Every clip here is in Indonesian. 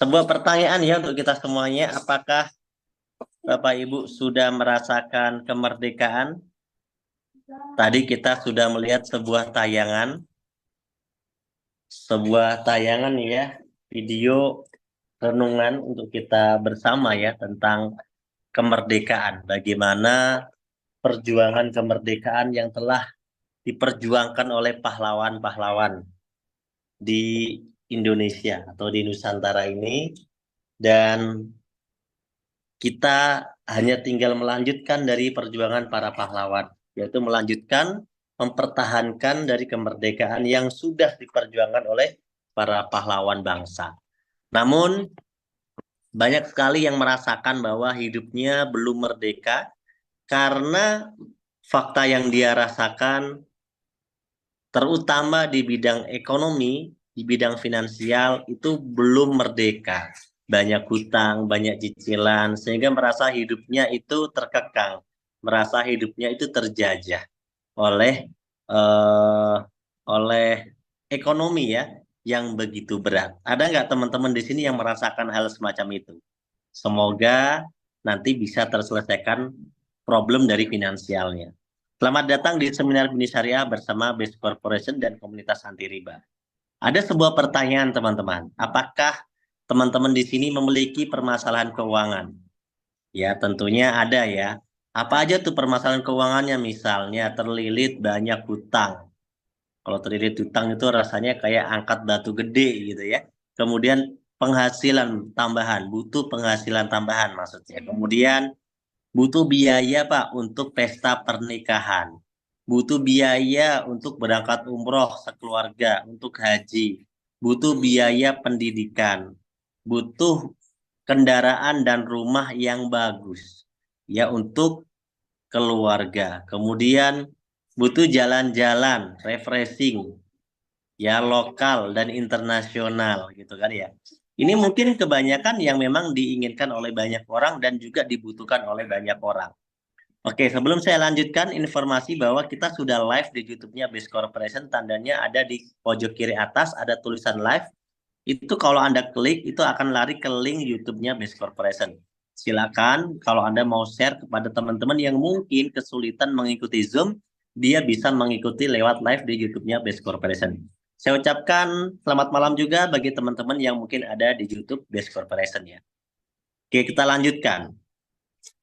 Sebuah pertanyaan ya untuk kita semuanya, apakah Bapak Ibu sudah merasakan kemerdekaan? Tadi kita sudah melihat sebuah tayangan ya, video renungan untuk kita bersama ya tentang kemerdekaan. Bagaimana perjuangan kemerdekaan yang telah diperjuangkan oleh pahlawan-pahlawan di Indonesia atau di Nusantara ini, dan kita hanya tinggal melanjutkan dari perjuangan para pahlawan, yaitu melanjutkan, mempertahankan dari kemerdekaan yang sudah diperjuangkan oleh para pahlawan bangsa. Namun, banyak sekali yang merasakan bahwa hidupnya belum merdeka karena fakta yang dia rasakan, terutama di bidang ekonomi, di bidang finansial, itu belum merdeka. Banyak hutang, banyak cicilan, sehingga merasa hidupnya itu terkekang, merasa hidupnya itu terjajah oleh eh, oleh ekonomi ya, yang begitu berat. Ada nggak teman-teman di sini yang merasakan hal semacam itu? Semoga nanti bisa terselesaikan problem dari finansialnya. Selamat datang di seminar bisnis syariah bersama Base Corporation dan komunitas anti riba. Ada sebuah pertanyaan teman-teman, apakah teman-teman di sini memiliki permasalahan keuangan? Ya, tentunya ada ya. Apa aja tuh permasalahan keuangannya? Misalnya terlilit banyak hutang. Kalau terlilit hutang itu rasanya kayak angkat batu gede gitu ya. Kemudian penghasilan tambahan, butuh penghasilan tambahan maksudnya. Kemudian butuh biaya Pak untuk pesta pernikahan. Butuh biaya untuk berangkat umroh sekeluarga, untuk haji. Butuh biaya pendidikan. Butuh kendaraan dan rumah yang bagus. Ya, untuk keluarga. Kemudian butuh jalan-jalan, refreshing, ya lokal dan internasional gitu kan ya. Ini mungkin kebanyakan yang memang diinginkan oleh banyak orang dan juga dibutuhkan oleh banyak orang. Oke, sebelum saya lanjutkan informasi bahwa kita sudah live di YouTube-nya Base Corporation, tandanya ada di pojok kiri atas, ada tulisan live. Itu kalau Anda klik, itu akan lari ke link YouTube-nya Base Corporation. Silakan kalau Anda mau share kepada teman-teman yang mungkin kesulitan mengikuti Zoom, dia bisa mengikuti lewat live di YouTube-nya Base Corporation. Saya ucapkan selamat malam juga bagi teman-teman yang mungkin ada di YouTube Base Corporation ya. Oke, kita lanjutkan.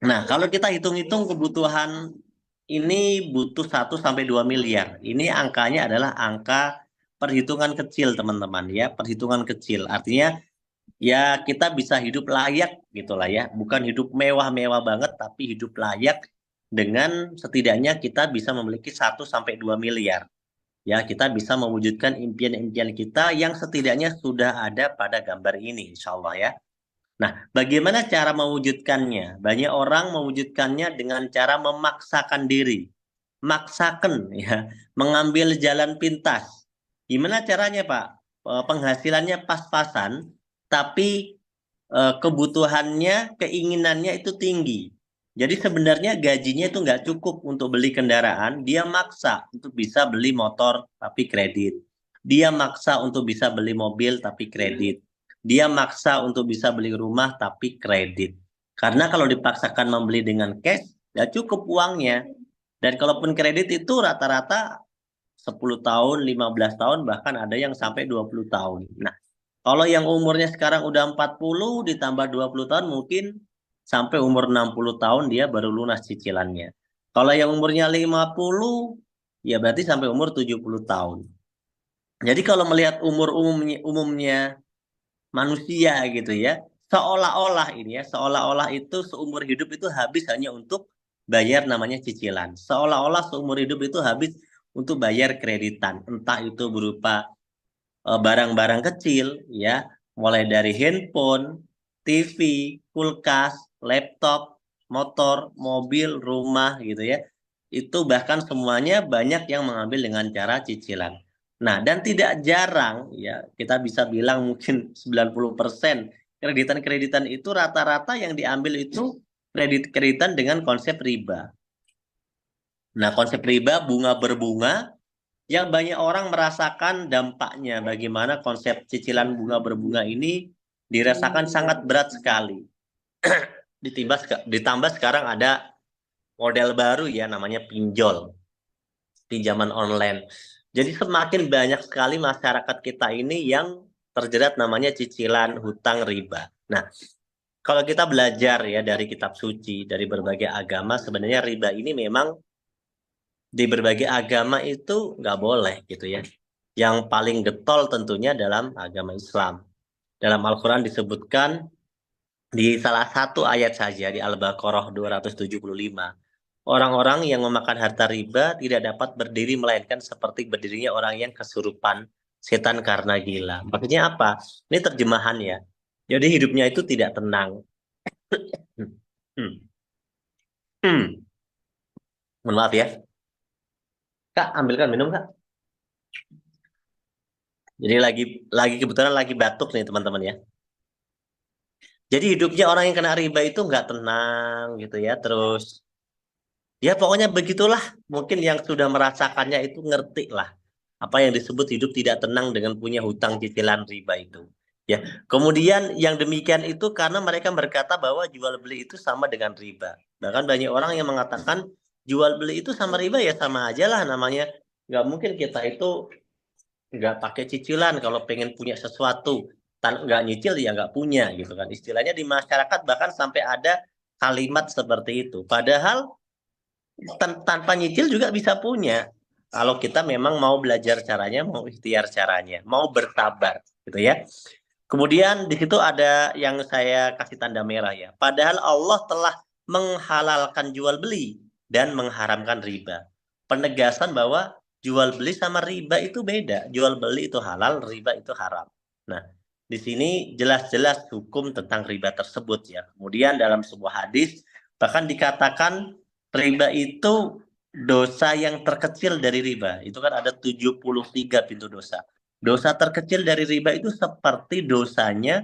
Nah, kalau kita hitung-hitung kebutuhan ini butuh 1 sampai 2 miliar. Ini angkanya adalah angka perhitungan kecil, teman-teman ya, perhitungan kecil. Artinya ya kita bisa hidup layak gitulah ya, bukan hidup mewah-mewah banget, tapi hidup layak dengan setidaknya kita bisa memiliki 1 sampai 2 miliar. Ya, kita bisa mewujudkan impian-impian kita yang setidaknya sudah ada pada gambar ini, insya Allah ya. Nah, bagaimana cara mewujudkannya? Banyak orang mewujudkannya dengan cara memaksakan diri, maksakan ya, mengambil jalan pintas. Gimana caranya, Pak? Penghasilannya pas-pasan, tapi kebutuhannya, keinginannya itu tinggi. Jadi sebenarnya gajinya itu nggak cukup untuk beli kendaraan, dia maksa untuk bisa beli motor tapi kredit. Dia maksa untuk bisa beli mobil tapi kredit. Dia maksa untuk bisa beli rumah tapi kredit. Karena kalau dipaksakan membeli dengan cash, ya cukup uangnya. Dan kalaupun kredit itu rata-rata 10 tahun, 15 tahun, bahkan ada yang sampai 20 tahun. Nah, kalau yang umurnya sekarang udah 40 ditambah 20 tahun mungkin sampai umur 60 tahun dia baru lunas cicilannya. Kalau yang umurnya 50 ya berarti sampai umur 70 tahun. Jadi kalau melihat umur umumnya manusia gitu ya, seolah-olah ini ya, seolah-olah itu seumur hidup itu habis hanya untuk bayar namanya cicilan. Seolah-olah seumur hidup itu habis untuk bayar kreditan, entah itu berupa barang-barang kecil ya, mulai dari handphone, TV, kulkas, laptop, motor, mobil, rumah gitu ya. Itu bahkan semuanya banyak yang mengambil dengan cara cicilan. Nah, dan tidak jarang ya, kita bisa bilang mungkin 90% kreditan-kreditan itu rata-rata yang diambil itu kredit-kreditan dengan konsep riba. Nah, konsep riba bunga berbunga yang banyak orang merasakan dampaknya bagaimana konsep cicilan bunga berbunga ini dirasakan sangat berat sekali. Ditambah sekarang ada model baru ya, namanya pinjol, pinjaman online. Jadi semakin banyak sekali masyarakat kita ini yang terjerat namanya cicilan hutang riba. Nah, kalau kita belajar ya dari kitab suci, dari berbagai agama, sebenarnya riba ini memang di berbagai agama itu nggak boleh gitu ya. Yang paling getol tentunya dalam agama Islam. Dalam Al-Quran disebutkan di salah satu ayat saja di Al-Baqarah 275. Orang-orang yang memakan harta riba tidak dapat berdiri melainkan seperti berdirinya orang yang kesurupan setan karena gila. Maksudnya apa? Ini terjemahan ya. Jadi hidupnya itu tidak tenang. Hmm. Hmm. Mohon maaf ya. Kak, ambilkan minum, Kak. Jadi lagi kebetulan lagi batuk nih teman-teman ya. Jadi hidupnya orang yang kena riba itu nggak tenang gitu ya. Terus ya pokoknya begitulah. Mungkin yang sudah merasakannya itu ngerti lah apa yang disebut hidup tidak tenang dengan punya hutang cicilan riba itu. Ya, kemudian yang demikian itu karena mereka berkata bahwa jual beli itu sama dengan riba. Bahkan banyak orang yang mengatakan jual beli itu sama riba ya sama aja lah namanya. Nggak mungkin kita itu nggak pakai cicilan kalau pengen punya sesuatu nggak nyicil ya nggak punya gitu kan istilahnya di masyarakat bahkan sampai ada kalimat seperti itu padahal tanpa nyicil juga bisa punya kalau kita memang mau belajar caranya mau ikhtiar caranya mau bersabar gitu ya kemudian di situ ada yang saya kasih tanda merah ya padahal Allah telah menghalalkan jual beli dan mengharamkan riba penegasan bahwa jual beli sama riba itu beda. Jual beli itu halal, riba itu haram. Nah, di sini jelas-jelas hukum tentang riba tersebut ya. Kemudian dalam sebuah hadis bahkan dikatakan riba itu dosa yang terkecil dari riba. Itu kan ada 73 pintu dosa. Dosa terkecil dari riba itu seperti dosanya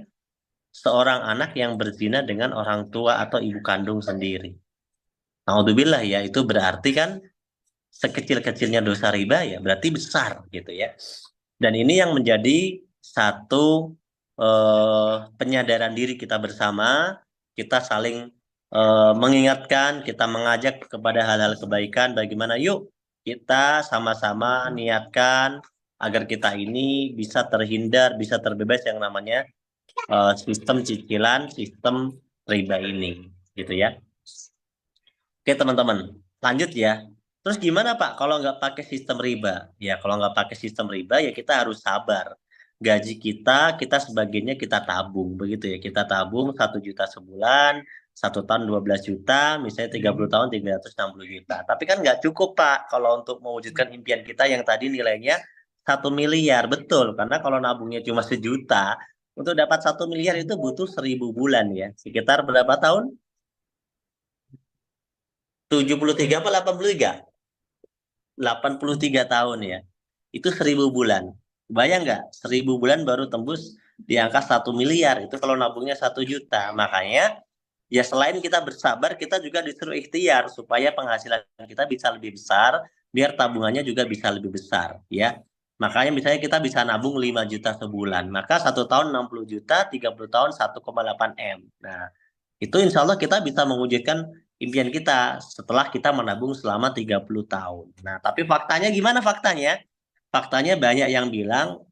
seorang anak yang berzina dengan orang tua atau ibu kandung sendiri. Naudzubillah ya, itu berarti kan sekecil-kecilnya dosa riba ya berarti besar gitu ya. Dan ini yang menjadi satu penyadaran diri kita bersama, kita saling mengingatkan, kita mengajak kepada hal-hal kebaikan bagaimana yuk kita sama-sama niatkan agar kita ini bisa terhindar, bisa terbebas yang namanya sistem cicilan, sistem riba ini gitu ya. Oke teman-teman, lanjut ya. Terus gimana Pak kalau nggak pakai sistem riba? Ya kalau nggak pakai sistem riba ya kita harus sabar. Gaji kita sebagiannya kita tabung begitu ya. Kita tabung 1 juta sebulan, 1 tahun 12 juta, misalnya 30 tahun 360 juta. Tapi kan nggak cukup Pak kalau untuk mewujudkan impian kita yang tadi nilainya 1 miliar. Betul, karena kalau nabungnya cuma 1 juta, untuk dapat 1 miliar itu butuh 1.000 bulan ya. Sekitar berapa tahun? 73 apa 83? 83 tahun ya. Itu 1.000 bulan. Bayang nggak? 1.000 bulan baru tembus di angka 1 miliar. Itu kalau nabungnya 1 juta. Makanya ya selain kita bersabar, kita juga disuruh ikhtiar supaya penghasilan kita bisa lebih besar, biar tabungannya juga bisa lebih besar ya. Makanya misalnya kita bisa nabung 5 juta sebulan. Maka 1 tahun 60 juta, 30 tahun 1,8 M. Nah, itu insya Allah kita bisa mewujudkan impian kita setelah kita menabung selama 30 tahun. Nah, tapi faktanya gimana faktanya? Faktanya banyak yang bilang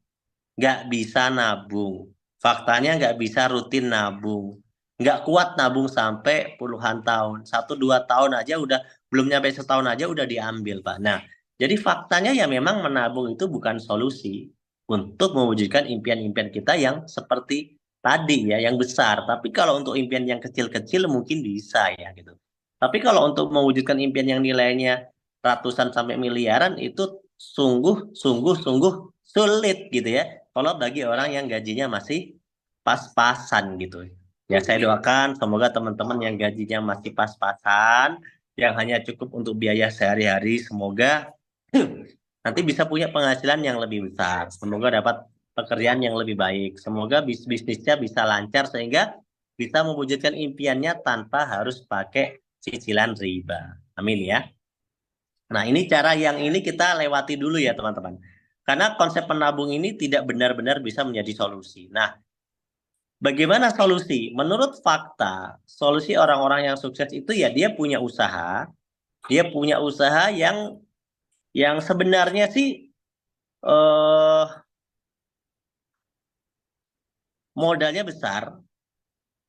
nggak bisa nabung. Faktanya nggak bisa rutin nabung. Nggak kuat nabung sampai puluhan tahun. 1 2 tahun aja udah, belum nyampe setahun aja udah diambil, Pak. Nah, jadi faktanya ya memang menabung itu bukan solusi untuk mewujudkan impian-impian kita yang seperti tadi ya, yang besar. Tapi kalau untuk impian yang kecil-kecil mungkin bisa ya gitu. Tapi kalau untuk mewujudkan impian yang nilainya ratusan sampai miliaran itu sungguh sulit gitu ya. Kalau bagi orang yang gajinya masih pas-pasan gitu. Ya saya doakan semoga teman-teman yang gajinya masih pas-pasan, yang hanya cukup untuk biaya sehari-hari, semoga nanti bisa punya penghasilan yang lebih besar. Semoga dapat pekerjaan yang lebih baik. Semoga bisnisnya bisa lancar sehingga bisa mewujudkan impiannya tanpa harus pakai cicilan riba. Amin ya. Nah, ini cara yang ini kita lewati dulu ya, teman-teman. Karena konsep penabung ini tidak benar-benar bisa menjadi solusi. Nah, Bagaimana solusi? Menurut fakta, solusi orang-orang yang sukses itu ya dia punya usaha yang sebenarnya sih eh modalnya besar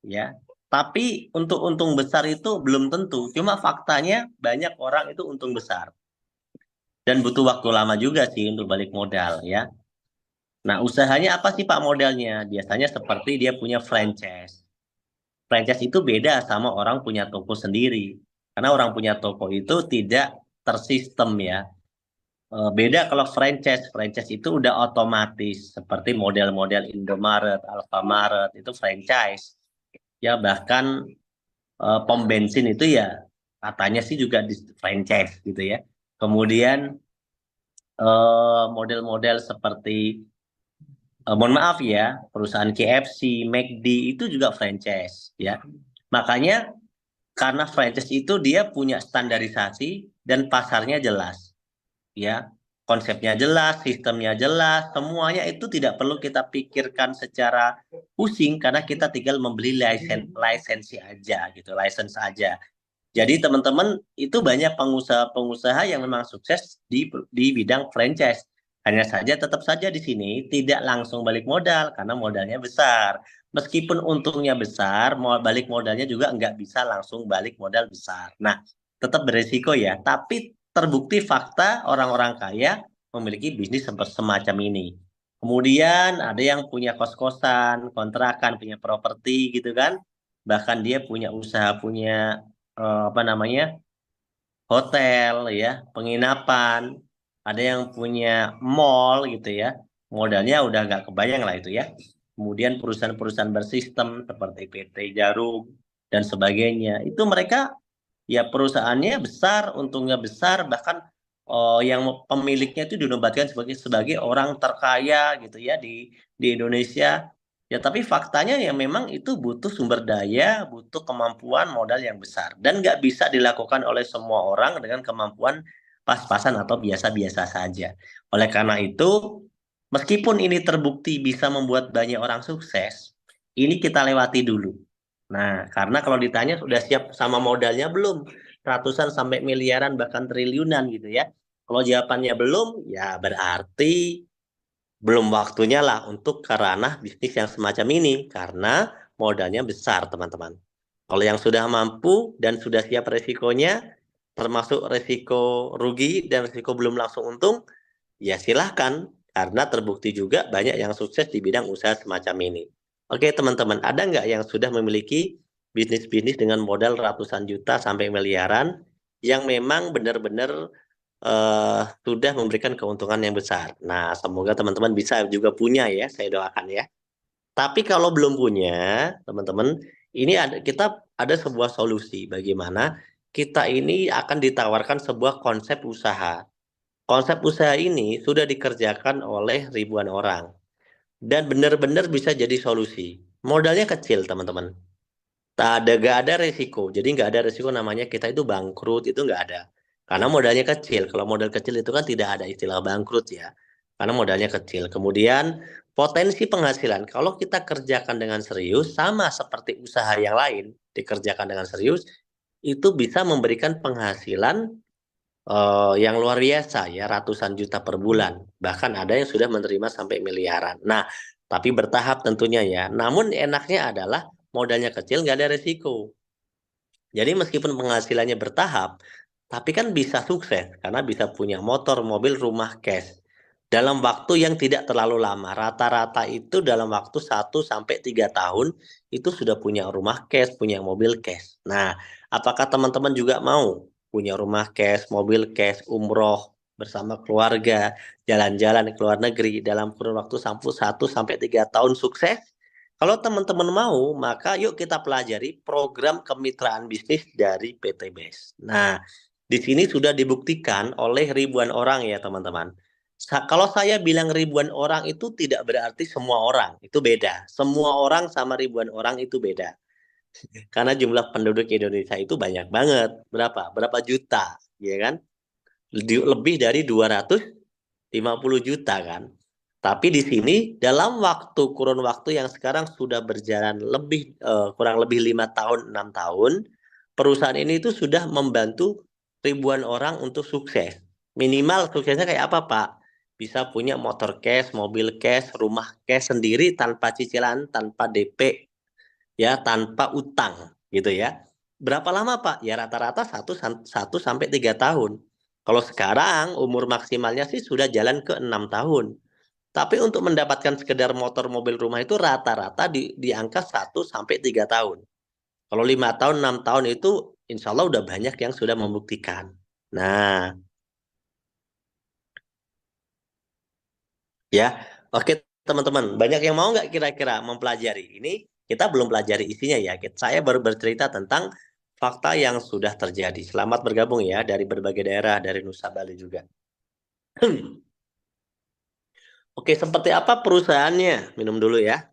ya. Tapi untuk untung besar itu belum tentu. Cuma faktanya banyak orang itu untung besar dan butuh waktu lama juga sih untuk balik modal ya. Nah, usahanya apa sih Pak modalnya? Biasanya seperti dia punya franchise. Franchise itu beda sama orang punya toko sendiri. Karena orang punya toko itu tidak tersistem ya. Beda kalau franchise. Franchise itu udah otomatis. Seperti model-model Indomaret, Alfamaret, itu franchise. Ya, bahkan pom bensin itu ya katanya sih juga di franchise gitu ya. Kemudian model-model seperti mohon maaf ya, perusahaan KFC, McD itu juga franchise ya. Makanya karena franchise itu dia punya standarisasi dan pasarnya jelas ya. Konsepnya jelas, sistemnya jelas, semuanya itu tidak perlu kita pikirkan secara pusing karena kita tinggal membeli lisensi aja gitu, license aja. Jadi teman-teman itu banyak pengusaha-pengusaha yang memang sukses di bidang franchise. Hanya saja tetap saja di sini tidak langsung balik modal karena modalnya besar. Meskipun untungnya besar, mau balik modalnya juga nggak bisa langsung balik modal besar. Nah, tetap beresiko ya. Tapi terbukti fakta orang-orang kaya memiliki bisnis semacam ini. Kemudian ada yang punya kos-kosan, kontrakan, punya properti gitu kan. Bahkan dia punya usaha, punya apa namanya hotel ya, penginapan, ada yang punya mall gitu ya, modalnya udah nggak kebayang lah itu ya. Kemudian perusahaan-perusahaan bersistem seperti PT Jarum dan sebagainya, itu mereka ya perusahaannya besar, untungnya besar, bahkan yang pemiliknya itu dinobatkan sebagai orang terkaya gitu ya di Indonesia. Ya, tapi faktanya ya memang itu butuh sumber daya, butuh kemampuan modal yang besar. Dan nggak bisa dilakukan oleh semua orang dengan kemampuan pas-pasan atau biasa-biasa saja. Oleh karena itu, meskipun ini terbukti bisa membuat banyak orang sukses, ini kita lewati dulu. Nah, karena kalau ditanya sudah siap sama modalnya belum? Ratusan sampai miliaran bahkan triliunan gitu ya. Kalau jawabannya belum, ya berarti belum waktunya lah untuk ke ranah bisnis yang semacam ini karena modalnya besar, teman-teman. Kalau yang sudah mampu dan sudah siap resikonya, termasuk resiko rugi dan resiko belum langsung untung, ya silahkan karena terbukti juga banyak yang sukses di bidang usaha semacam ini. Oke, teman-teman, ada nggak yang sudah memiliki bisnis-bisnis dengan modal ratusan juta sampai miliaran yang memang benar-benar sudah memberikan keuntungan yang besar. Nah, semoga teman-teman bisa juga punya ya, saya doakan ya. Tapi kalau belum punya, teman-teman, ini kita ada sebuah solusi bagaimana kita ini akan ditawarkan sebuah konsep usaha. Konsep usaha ini sudah dikerjakan oleh ribuan orang dan benar-benar bisa jadi solusi. Modalnya kecil, teman-teman. Gak ada resiko. Jadi nggak ada resiko namanya kita itu bangkrut, itu nggak ada. Karena modalnya kecil. Kalau modal kecil itu kan tidak ada istilah bangkrut ya. Karena modalnya kecil. Kemudian potensi penghasilan. Kalau kita kerjakan dengan serius, sama seperti usaha yang lain, dikerjakan dengan serius, itu bisa memberikan penghasilan yang luar biasa ya, ratusan juta per bulan. Bahkan ada yang sudah menerima sampai miliaran. Nah, tapi bertahap tentunya ya. Namun enaknya adalah modalnya kecil, nggak ada resiko. Jadi meskipun penghasilannya bertahap, tapi kan bisa sukses karena bisa punya motor, mobil, rumah cash. Dalam waktu yang tidak terlalu lama. Rata-rata itu dalam waktu 1 sampai 3 tahun itu sudah punya rumah cash, punya mobil cash. Nah, apakah teman-teman juga mau punya rumah cash, mobil cash, umroh bersama keluarga, jalan-jalan ke luar negeri dalam kurun waktu sampai 1 sampai 3 tahun sukses? Kalau teman-teman mau, maka yuk kita pelajari program kemitraan bisnis dari PT BES. Nah, di sini sudah dibuktikan oleh ribuan orang ya teman-teman. Kalau saya bilang ribuan orang itu tidak berarti semua orang, itu beda. Semua orang sama ribuan orang itu beda. Karena jumlah penduduk Indonesia itu banyak banget. Berapa? Berapa juta, ya kan? Lebih dari 250 juta kan. Tapi di sini dalam kurun waktu yang sekarang sudah berjalan kurang lebih 5 tahun, 6 tahun, perusahaan ini itu sudah membantu ribuan orang untuk sukses. Minimal suksesnya kayak apa, Pak? Bisa punya motor cash, mobil cash, rumah cash sendiri tanpa cicilan, tanpa DP, ya, tanpa utang, gitu ya. Berapa lama, Pak? Ya rata-rata 1 sampai 3 tahun. Kalau sekarang umur maksimalnya sih sudah jalan ke 6 tahun. Tapi untuk mendapatkan sekedar motor, mobil, rumah itu rata-rata di angka 1 sampai 3 tahun. Kalau 5 tahun, 6 tahun itu insya Allah udah banyak yang sudah membuktikan. Nah, ya, oke teman-teman, banyak yang mau nggak kira-kira mempelajari ini? Kita belum pelajari isinya ya. Saya baru bercerita tentang fakta yang sudah terjadi. Selamat bergabung ya dari berbagai daerah, dari Nusa Bali juga. Oke, seperti apa perusahaannya? Minum dulu ya.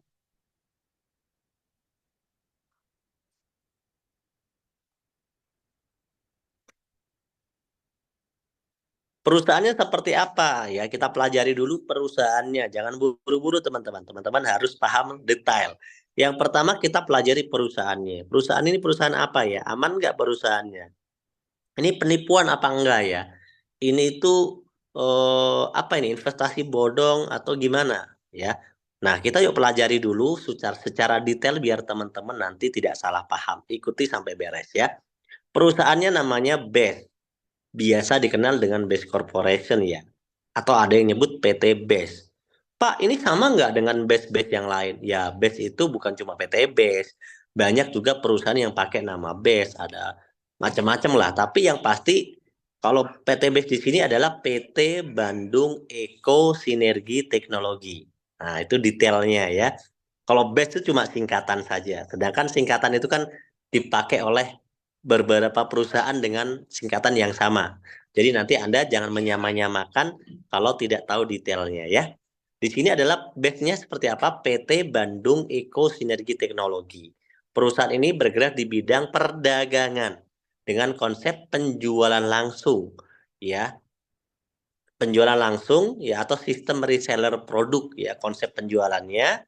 Perusahaannya seperti apa? Ya, kita pelajari dulu perusahaannya. Jangan buru-buru, teman-teman. Teman-teman harus paham detail. Yang pertama kita pelajari perusahaannya. Perusahaan ini perusahaan apa ya? Aman nggak perusahaannya? Ini penipuan apa enggak ya? Ini itu apa ini? Investasi bodong atau gimana? Ya. Nah, kita yuk pelajari dulu secara detail biar teman-teman nanti tidak salah paham. Ikuti sampai beres ya. Perusahaannya namanya BES, biasa dikenal dengan Base Corporation ya. Atau ada yang nyebut PT Base. Pak, ini sama nggak dengan base-base yang lain? Ya, base itu bukan cuma PT Base. Banyak juga perusahaan yang pakai nama base, ada macam-macam lah. Tapi yang pasti kalau PT Base di sini adalah PT Bandung Eko Sinergi Teknologi. Nah, itu detailnya ya. Kalau base itu cuma singkatan saja. Sedangkan singkatan itu kan dipakai oleh beberapa perusahaan dengan singkatan yang sama. Jadi nanti Anda jangan menyamakan kalau tidak tahu detailnya ya. Di sini adalah base-nya seperti apa? PT Bandung Eko Sinergi Teknologi. Perusahaan ini bergerak di bidang perdagangan dengan konsep penjualan langsung, ya. Penjualan langsung ya atau sistem reseller produk ya konsep penjualannya,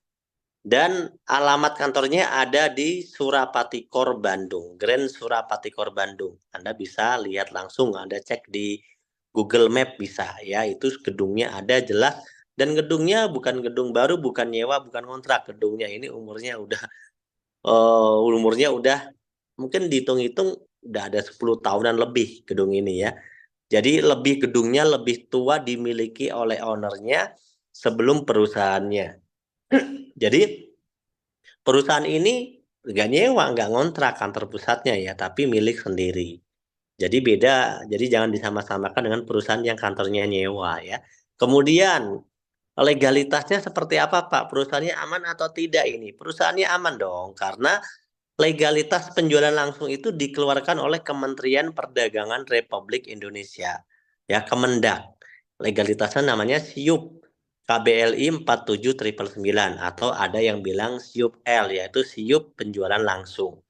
dan alamat kantornya ada di Surapati Core Bandung, Grand Surapati Core Bandung. Anda bisa lihat langsung, Anda cek di Google Map bisa ya, itu gedungnya ada jelas, dan gedungnya bukan gedung baru, bukan nyewa, bukan kontrak. Gedungnya ini umurnya udah mungkin dihitung-hitung udah ada 10 tahunan lebih gedung ini ya. Jadi gedungnya lebih tua dimiliki oleh ownernya sebelum perusahaannya. Jadi perusahaan ini nggak nyewa, nggak ngontrak kantor pusatnya ya, tapi milik sendiri. Jadi beda, jadi jangan disama-samakan dengan perusahaan yang kantornya nyewa ya. Kemudian legalitasnya seperti apa, Pak? Perusahaannya aman atau tidak ini? Perusahaannya aman dong, karena legalitas penjualan langsung itu dikeluarkan oleh Kementerian Perdagangan Republik Indonesia. Ya, Kemendak. Legalitasnya namanya SIUP. KBLI 47999 atau ada yang bilang SIUP L, yaitu SIUP penjualan langsung.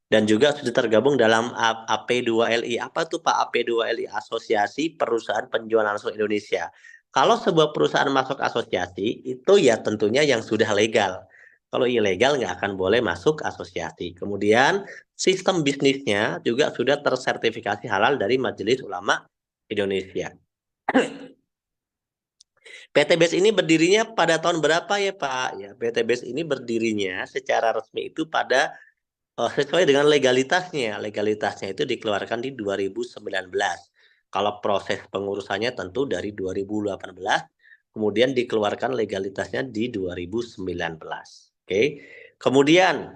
Dan juga sudah tergabung dalam AP2LI. Apa tuh Pak AP2LI? Asosiasi Perusahaan Penjualan Langsung Indonesia. Kalau sebuah perusahaan masuk asosiasi, itu ya tentunya yang sudah legal. Kalau ilegal nggak akan boleh masuk asosiasi. Kemudian sistem bisnisnya juga sudah tersertifikasi halal dari Majelis Ulama Indonesia. PT BES ini berdirinya pada tahun berapa ya Pak? Ya, PT BES ini berdirinya secara resmi itu pada sesuai dengan legalitasnya. Legalitasnya itu dikeluarkan di 2019. Kalau proses pengurusannya tentu dari 2018, kemudian dikeluarkan legalitasnya di 2019. Oke. Kemudian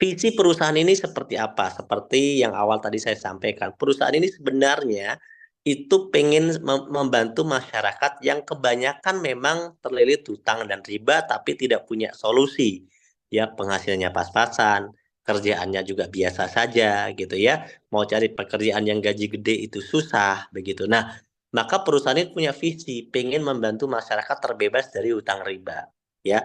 visi perusahaan ini seperti apa? Seperti yang awal tadi saya sampaikan, perusahaan ini sebenarnya itu pengen membantu masyarakat yang kebanyakan memang terlilit hutang dan riba tapi tidak punya solusi. Ya, penghasilannya pas-pasan, kerjaannya juga biasa saja gitu ya. Mau cari pekerjaan yang gaji gede itu susah begitu. Nah, maka perusahaan ini punya visi, pengen membantu masyarakat terbebas dari hutang riba. Ya,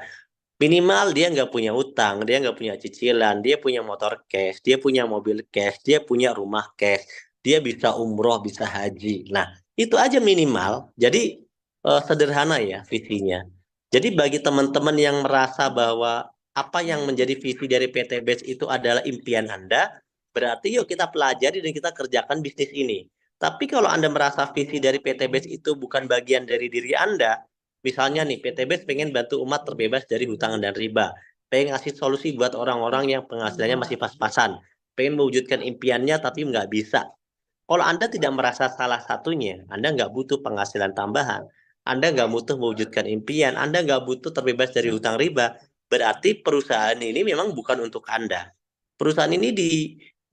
minimal dia nggak punya utang, dia nggak punya cicilan, dia punya motor cash, dia punya mobil cash, dia punya rumah cash, dia bisa umroh, bisa haji. Nah, itu aja minimal. Jadi sederhana ya visinya. Jadi bagi teman-teman yang merasa bahwa apa yang menjadi visi dari PT BES itu adalah impian Anda, berarti yuk kita pelajari dan kita kerjakan bisnis ini. Tapi kalau Anda merasa visi dari PT BES itu bukan bagian dari diri Anda, misalnya nih PT BES pengen bantu umat terbebas dari hutang dan riba, pengen ngasih solusi buat orang-orang yang penghasilannya masih pas-pasan, pengen mewujudkan impiannya tapi nggak bisa. Kalau Anda tidak merasa salah satunya, Anda nggak butuh penghasilan tambahan, Anda nggak butuh mewujudkan impian, Anda nggak butuh terbebas dari hutang riba, berarti perusahaan ini memang bukan untuk Anda. Perusahaan ini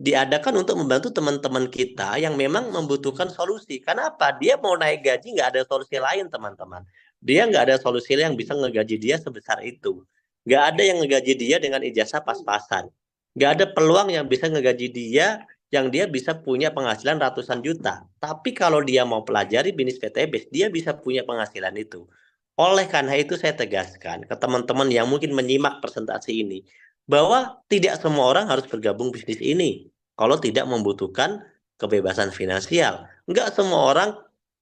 diadakan untuk membantu teman-teman kita yang memang membutuhkan solusi. Kenapa? Dia mau naik gaji nggak ada solusi lain, teman-teman. Dia nggak ada solusi yang bisa ngegaji dia sebesar itu. Nggak ada yang ngegaji dia dengan ijazah pas-pasan. Nggak ada peluang yang bisa ngegaji dia yang dia bisa punya penghasilan ratusan juta. Tapi kalau dia mau pelajari bisnis PTBS, dia bisa punya penghasilan itu. Oleh karena itu saya tegaskan ke teman-teman yang mungkin menyimak presentasi ini, bahwa tidak semua orang harus bergabung bisnis ini kalau tidak membutuhkan kebebasan finansial. Enggak semua orang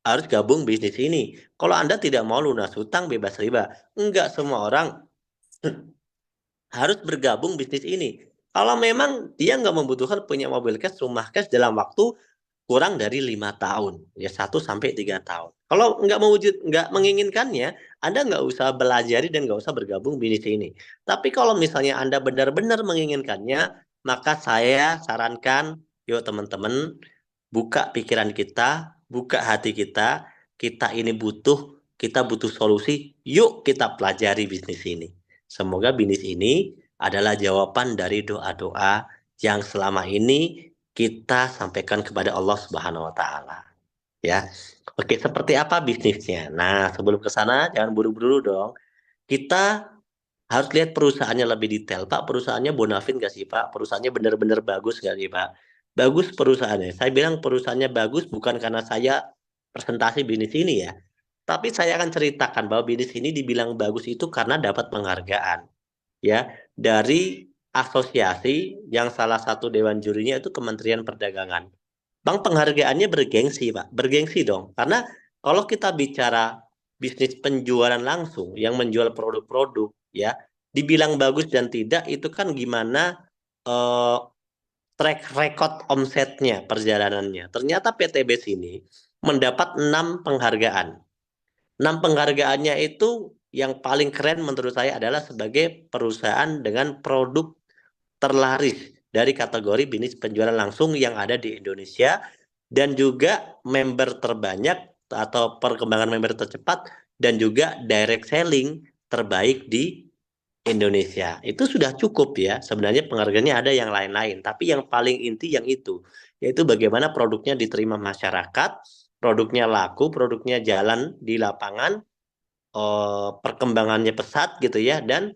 harus gabung bisnis ini. Kalau Anda tidak mau lunas hutang bebas riba, enggak semua orang harus bergabung bisnis ini. Kalau memang dia nggak membutuhkan punya mobil cash, rumah cash dalam waktu kurang dari 5 tahun, ya 1 sampai 3 tahun. Kalau nggak menginginkannya, Anda nggak usah belajar dan nggak usah bergabung bisnis ini. Tapi kalau misalnya Anda benar-benar menginginkannya, maka saya sarankan, yuk teman-teman, buka pikiran kita, buka hati kita. Kita ini kita butuh solusi. Yuk kita pelajari bisnis ini. Semoga bisnis ini adalah jawaban dari doa-doa yang selama ini kita sampaikan kepada Allah Subhanahu wa taala. Ya. Oke, seperti apa bisnisnya? Nah, sebelum ke sana jangan buru-buru dong. Kita harus lihat perusahaannya lebih detail. Pak, perusahaannya bonafit nggak sih, Pak? Perusahaannya benar-benar bagus nggak sih, Pak? Bagus perusahaannya. Saya bilang perusahaannya bagus bukan karena saya presentasi bisnis ini ya. Tapi saya akan ceritakan bahwa bisnis ini dibilang bagus itu karena dapat penghargaan ya dari asosiasi yang salah satu dewan jurinya itu Kementerian Perdagangan. Bang, penghargaannya bergengsi, Pak. Bergengsi dong. Karena kalau kita bicara bisnis penjualan langsung yang menjual produk-produk ya, dibilang bagus dan tidak itu kan gimana eh, track record omsetnya, perjalanannya. Ternyata PTB sini mendapat 6 penghargaan. 6 penghargaannya itu yang paling keren menurut saya adalah sebagai perusahaan dengan produk terlaris dari kategori bisnis penjualan langsung yang ada di Indonesia dan juga member terbanyak atau perkembangan member tercepat dan juga direct selling terbaik di Indonesia. Itu sudah cukup ya. Sebenarnya penghargaannya ada yang lain-lain, tapi yang paling inti yang itu, yaitu bagaimana produknya diterima masyarakat, produknya laku, produknya jalan di lapangan, perkembangannya pesat gitu ya, dan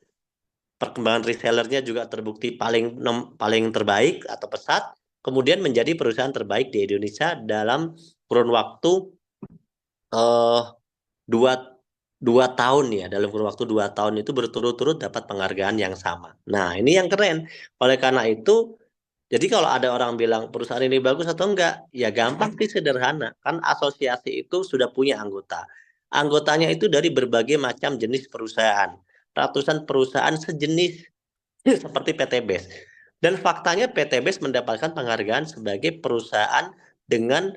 perkembangan resellernya juga terbukti paling terbaik atau pesat, kemudian menjadi perusahaan terbaik di Indonesia dalam kurun waktu eh, dua 2 tahun ya, dalam kurun waktu 2 tahun itu berturut-turut dapat penghargaan yang sama. Nah, ini yang keren. Oleh karena itu, jadi kalau ada orang bilang perusahaan ini bagus atau enggak, ya gampang sih, sederhana. Kan asosiasi itu sudah punya anggota. Anggotanya itu dari berbagai macam jenis perusahaan. Ratusan perusahaan sejenis seperti PTBES. Dan faktanya PTBES mendapatkan penghargaan sebagai perusahaan dengan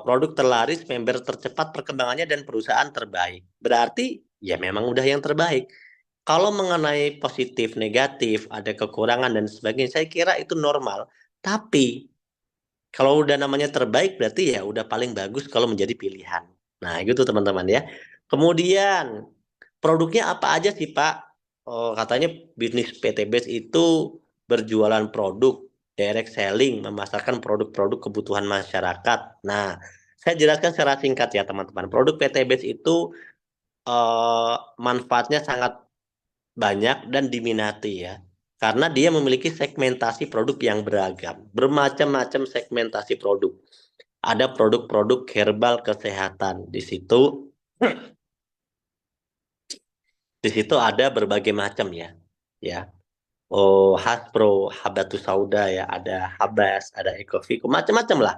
produk terlaris, member tercepat perkembangannya, dan perusahaan terbaik. Berarti ya memang udah yang terbaik. Kalau mengenai positif, negatif, ada kekurangan dan sebagainya, saya kira itu normal. Tapi kalau udah namanya terbaik, berarti ya udah paling bagus kalau menjadi pilihan. Nah, gitu teman-teman ya. Kemudian produknya apa aja sih, Pak? Oh, katanya bisnis PTBS itu berjualan produk, direct selling, memasarkan produk-produk kebutuhan masyarakat. Nah, saya jelaskan secara singkat ya, teman-teman. Produk PTBS itu manfaatnya sangat banyak dan diminati ya. Karena dia memiliki segmentasi produk yang beragam, bermacam-macam segmentasi produk. Ada produk-produk herbal kesehatan. Di situ ada berbagai macam ya. Ya. Oh, Hasbro, Habatus Sauda ya, ada Habas, ada Ecoviko, macam-macam lah.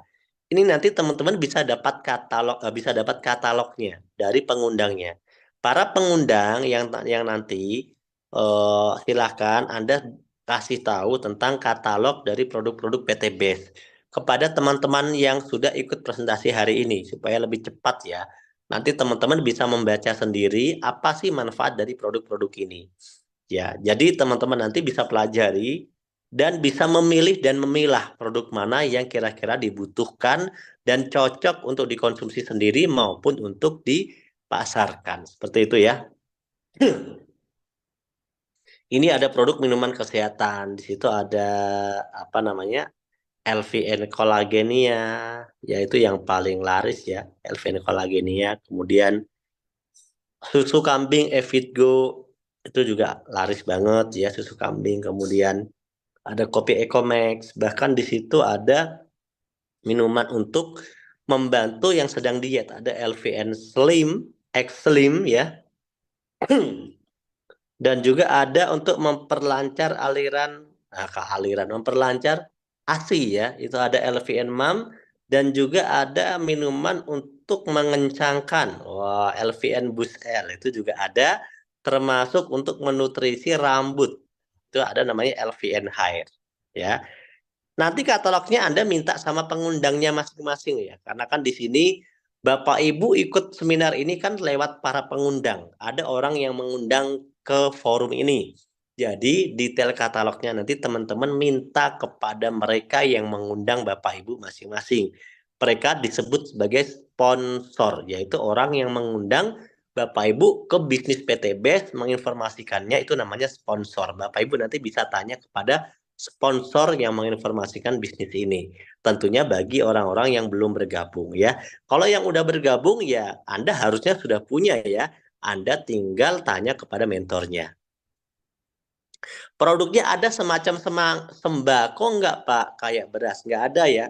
ini nanti teman-teman bisa dapat katalognya dari pengundangnya. Para pengundang yang nanti silahkan Anda kasih tahu tentang katalog dari produk-produk PT Base kepada teman-teman yang sudah ikut presentasi hari ini supaya lebih cepat ya. Nanti teman-teman bisa membaca sendiri apa sih manfaat dari produk-produk ini. Ya, jadi teman-teman nanti bisa pelajari dan bisa memilih dan memilah produk mana yang kira-kira dibutuhkan dan cocok untuk dikonsumsi sendiri maupun untuk dipasarkan. Seperti itu ya. Ini ada produk minuman kesehatan. Di situ ada apa namanya? LVN Collagenea, yaitu yang paling laris ya, LVN Collagenea. Kemudian susu kambing Evitgo itu juga laris banget ya, susu kambing. Kemudian ada kopi Ecomax, bahkan di situ ada minuman untuk membantu yang sedang diet. Ada LVN Slim, X Slim ya. Dan juga ada untuk memperlancar memperlancar ASI ya. Itu ada LVN MAM dan juga ada minuman untuk mengencangkan. Wah, LVN Boost L itu juga ada termasuk untuk menutrisi rambut. Itu ada namanya LVN Hair ya. Nanti katalognya Anda minta sama pengundangnya masing-masing ya. Karena kan di sini Bapak Ibu ikut seminar ini kan lewat para pengundang. Ada orang yang mengundang ke forum ini. Jadi detail katalognya nanti teman-teman minta kepada mereka yang mengundang Bapak Ibu masing-masing. Mereka disebut sebagai sponsor, yaitu orang yang mengundang Bapak Ibu ke bisnis PT Best menginformasikannya itu namanya sponsor. Bapak Ibu nanti bisa tanya kepada sponsor yang menginformasikan bisnis ini. Tentunya bagi orang-orang yang belum bergabung ya. Kalau yang udah bergabung ya Anda harusnya sudah punya ya. Anda tinggal tanya kepada mentornya. Produknya ada semacam sembako nggak Pak? Kayak beras nggak ada ya.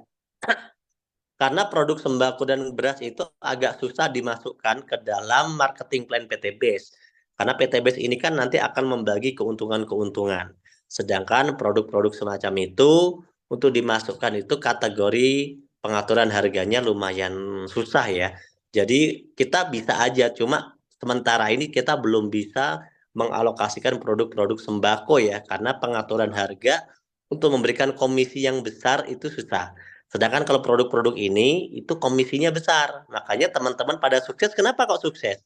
Karena produk sembako dan beras itu agak susah dimasukkan ke dalam marketing plan PT Base. Karena PT Base ini kan nanti akan membagi keuntungan-keuntungan. Sedangkan produk-produk semacam itu untuk dimasukkan itu kategori pengaturan harganya lumayan susah ya. Jadi kita bisa aja, cuma sementara ini kita belum bisa mengalokasikan produk-produk sembako ya, karena pengaturan harga untuk memberikan komisi yang besar itu susah. Sedangkan kalau produk-produk ini itu komisinya besar. Makanya teman-teman pada sukses. Kenapa kok sukses?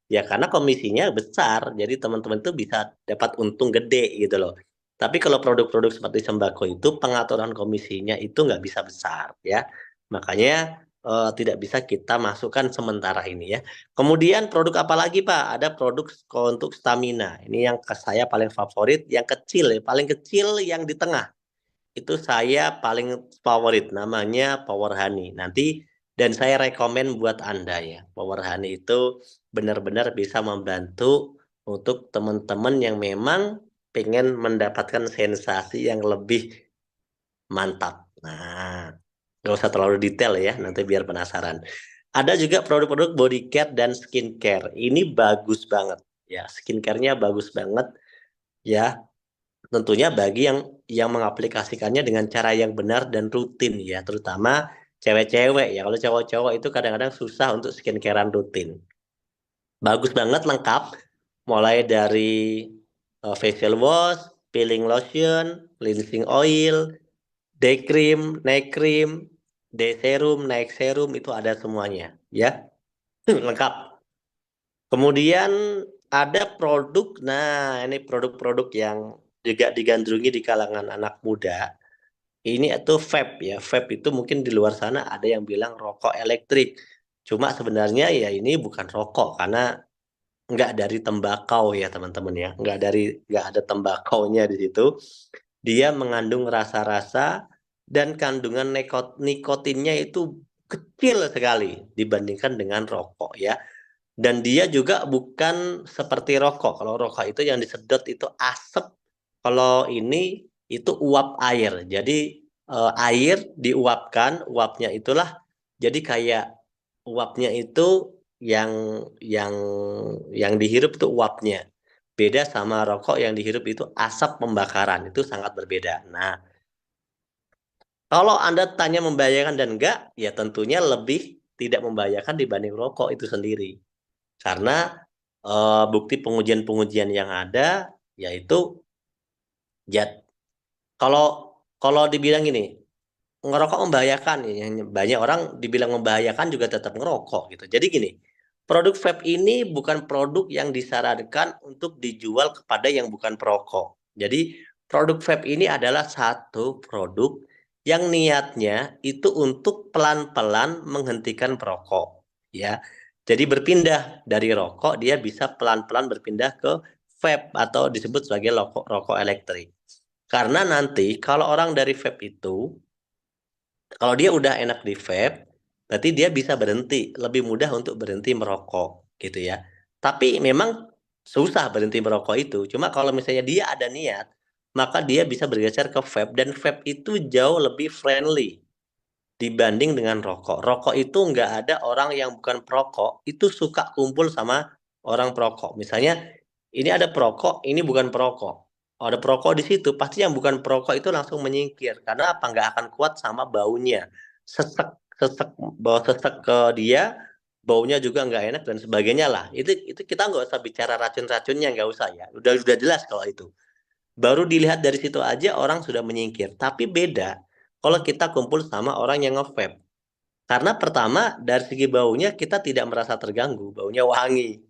Ya karena komisinya besar. Jadi teman-teman itu bisa dapat untung gede gitu loh. Tapi kalau produk-produk seperti sembako itu pengaturan komisinya itu nggak bisa besar ya. Makanya tidak bisa kita masukkan sementara ini ya. Kemudian produk apa lagi Pak? Ada produk untuk stamina. Ini yang ke saya paling favorit, yang kecil ya, paling kecil yang di tengah itu saya paling favorit namanya Power Honey. Nanti dan saya rekomen buat Anda ya. Power Honey itu benar-benar bisa membantu untuk teman-teman yang memang pengen mendapatkan sensasi yang lebih mantap. Nah, nggak usah terlalu detail ya, nanti biar penasaran. Ada juga produk-produk body care dan skincare. Ini bagus banget ya, skincare-nya bagus banget ya. Tentunya bagi yang mengaplikasikannya dengan cara yang benar dan rutin ya, terutama cewek-cewek ya. Kalau cowok-cowok itu kadang-kadang susah untuk skincarean rutin. Bagus banget lengkap, mulai dari facial wash, peeling lotion, cleansing oil, day cream, night cream, day serum, night serum itu ada semuanya ya. Lengkap. Kemudian ada produk, nah ini produk-produk yang juga digandrungi di kalangan anak muda. Ini itu vape ya, vape itu mungkin di luar sana ada yang bilang rokok elektrik. Cuma sebenarnya ya ini bukan rokok karena nggak dari tembakau ya teman-teman ya, nggak ada tembakaunya di situ. Dia mengandung rasa-rasa dan kandungan nikotinnya itu kecil sekali dibandingkan dengan rokok ya. Dan dia juga bukan seperti rokok. Kalau rokok itu yang disedot itu asap. Kalau ini itu uap air. Jadi air diuapkan, uapnya itulah jadi kayak uapnya itu yang yang yang dihirup itu uapnya. Beda sama rokok yang dihirup itu asap pembakaran. Itu sangat berbeda. Nah, Kalau Anda tanya membahayakan dan enggak, ya tentunya lebih tidak membahayakan dibanding rokok itu sendiri. Karena bukti pengujian-pengujian yang ada, yaitu ya kalau kalau dibilang gini, ngerokok membahayakan, ya, banyak orang dibilang membahayakan juga tetap ngerokok gitu. Jadi gini, produk vape ini bukan produk yang disarankan untuk dijual kepada yang bukan perokok. Jadi produk vape ini adalah satu produk yang niatnya itu untuk pelan-pelan menghentikan perokok, ya. Jadi berpindah dari rokok dia bisa pelan-pelan berpindah ke vape atau disebut sebagai rokok elektrik. Karena nanti kalau orang dari vape itu kalau dia udah enak di vape, berarti dia bisa berhenti, lebih mudah untuk berhenti merokok, gitu ya. Tapi memang susah berhenti merokok itu. Cuma kalau misalnya dia ada niat, maka dia bisa bergeser ke vape dan vape itu jauh lebih friendly dibanding dengan rokok. Rokok itu nggak ada orang yang bukan perokok itu suka kumpul sama orang perokok. Misalnya ini ada perokok, ini bukan perokok. Oh, ada perokok di situ, pasti yang bukan perokok itu langsung menyingkir. Karena apa? Nggak akan kuat sama baunya. Sesek, sesek, bau sesek ke dia, baunya juga nggak enak dan sebagainya lah. Itu kita nggak usah bicara racun-racunnya, nggak usah ya. Udah jelas kalau itu. Baru dilihat dari situ aja orang sudah menyingkir. Tapi beda kalau kita kumpul sama orang yang nge-vape. Karena pertama dari segi baunya kita tidak merasa terganggu, baunya wangi,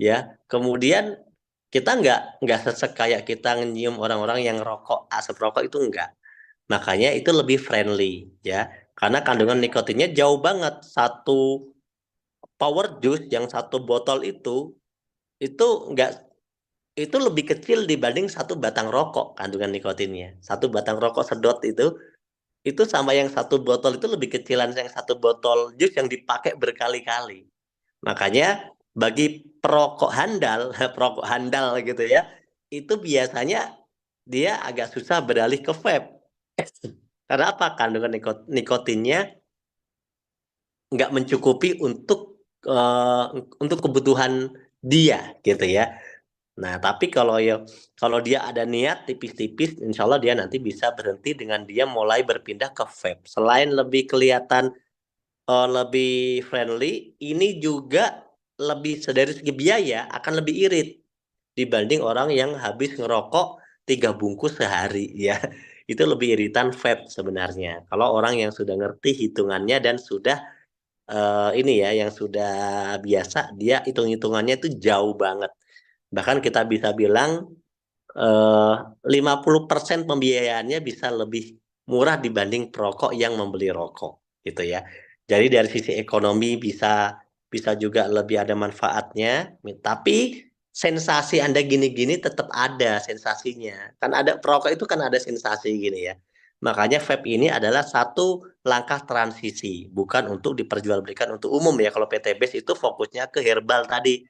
ya. Kemudian kita nggak sesek kayak kita nyium orang-orang yang rokok, asap rokok itu enggak. Makanya itu lebih friendly, ya. Karena kandungan nikotinnya jauh banget. Satu power juice yang satu botol itu enggak itu lebih kecil dibanding satu batang rokok kandungan nikotinnya. Satu batang rokok sedot itu sama yang satu botol itu lebih kecilan yang satu botol jus yang dipakai berkali-kali. Makanya bagi perokok handal, perokok handal gitu ya, itu biasanya dia agak susah beralih ke vape. Karena apa? Kandungan nikotinnya nggak mencukupi untuk kebutuhan dia gitu ya. Nah, tapi kalau dia ada niat tipis-tipis, insya Allah dia nanti bisa berhenti dengan dia mulai berpindah ke vape. Selain lebih kelihatan lebih friendly, ini juga dari segi biaya akan lebih irit dibanding orang yang habis ngerokok 3 bungkus sehari ya. Itu lebih iritan vape sebenarnya. Kalau orang yang sudah ngerti hitungannya dan sudah ini ya, yang sudah biasa, dia hitung-hitungannya itu jauh banget. Bahkan kita bisa bilang 50% pembiayaannya bisa lebih murah dibanding perokok yang membeli rokok gitu ya. Jadi dari sisi ekonomi bisa bisa juga lebih ada manfaatnya, tapi sensasi Anda gini-gini tetap ada sensasinya. Kan ada perokok itu kan ada sensasi gini ya. Makanya vape ini adalah satu langkah transisi, bukan untuk diperjualbelikan untuk umum ya. Kalau PTBS itu fokusnya ke herbal tadi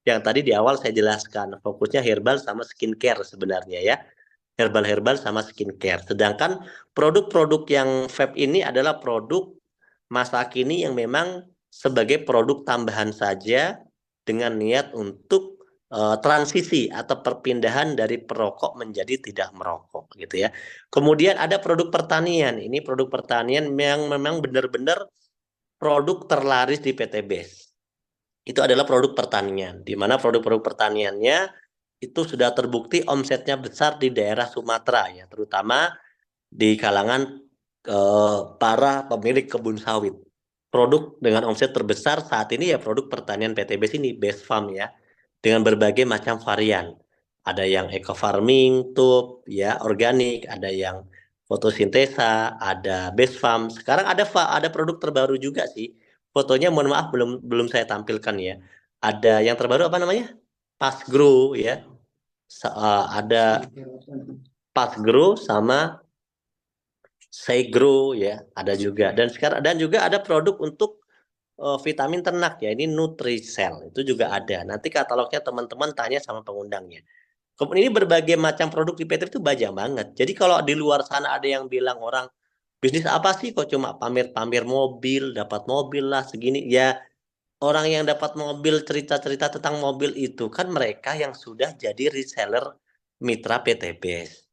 yang tadi di awal saya jelaskan, fokusnya herbal sama skincare sebenarnya ya. Herbal-herbal sama skincare. Sedangkan produk-produk yang vape ini adalah produk masa kini yang memang sebagai produk tambahan saja dengan niat untuk transisi atau perpindahan dari perokok menjadi tidak merokok gitu ya. Kemudian ada produk pertanian. Ini produk pertanian yang memang benar-benar produk terlaris di PTBS. Itu adalah produk pertanian, di mana produk-produk pertaniannya itu sudah terbukti omsetnya besar di daerah Sumatera ya, terutama di kalangan para pemilik kebun sawit. Produk dengan omset terbesar saat ini ya produk pertanian PTB sini, Best Farm ya, dengan berbagai macam varian. Ada yang eco farming, tube, ya organik, ada yang fotosintesa, ada Best Farm. Sekarang ada produk terbaru juga sih. Fotonya mohon maaf belum belum saya tampilkan ya. Ada yang terbaru apa namanya? Pasgrow ya. Ada Pasgrow sama Segro ya, ada juga. Dan juga ada produk untuk vitamin ternak ya, ini Nutrisel itu juga ada. Nanti katalognya teman-teman tanya sama pengundangnya. Kemudian ini berbagai macam produk di PT itu banyak banget. Jadi kalau di luar sana ada yang bilang orang bisnis apa sih kok cuma pamer-pamer mobil, dapat mobil lah segini. Ya orang yang dapat mobil cerita-cerita tentang mobil itu kan mereka yang sudah jadi reseller mitra PTBS.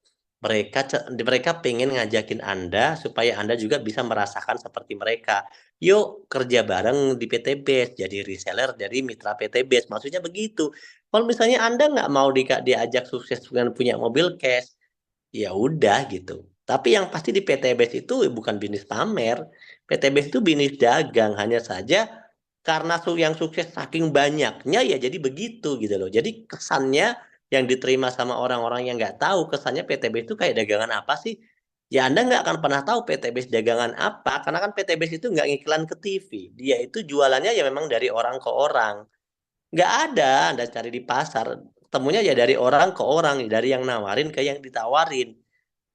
Mereka pengen ngajakin Anda supaya Anda juga bisa merasakan seperti mereka. Yuk kerja bareng di PT Base, jadi reseller dari mitra PT Base. Maksudnya begitu. Kalau misalnya Anda nggak mau diajak sukses dengan punya mobil cash, ya udah gitu. Tapi yang pasti di PT Base itu bukan bisnis pamer. PT Base itu bisnis dagang. Hanya saja karena yang sukses saking banyaknya ya jadi begitu gitu loh. Jadi kesannya yang diterima sama orang-orang yang nggak tahu kesannya PTBS itu kayak dagangan apa sih? Ya Anda nggak akan pernah tahu PTBS dagangan apa karena kan PTBS itu nggak ngiklan ke TV. Dia itu jualannya ya memang dari orang ke orang. Nggak ada Anda cari di pasar. Temunya ya dari orang ke orang, dari yang nawarin ke yang ditawarin.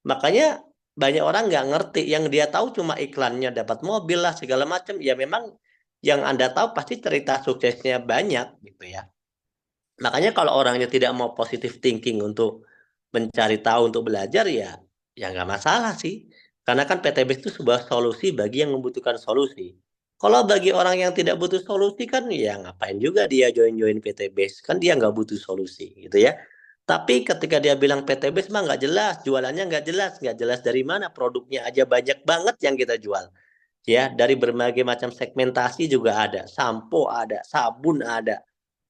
Makanya banyak orang nggak ngerti, yang dia tahu cuma iklannya dapat mobil lah segala macam. Ya memang yang Anda tahu pasti cerita suksesnya banyak gitu ya. Makanya kalau orangnya tidak mau positive thinking untuk mencari tahu untuk belajar ya nggak masalah sih. Karena kan PTBS itu sebuah solusi bagi yang membutuhkan solusi. Kalau bagi orang yang tidak butuh solusi kan ya ngapain juga dia join-join PTBS. Kan dia nggak butuh solusi gitu ya. Tapi ketika dia bilang PTBS mah nggak jelas, jualannya nggak jelas dari mana, produknya aja banyak banget yang kita jual. Ya, dari berbagai macam segmentasi juga ada, sampo ada, sabun ada,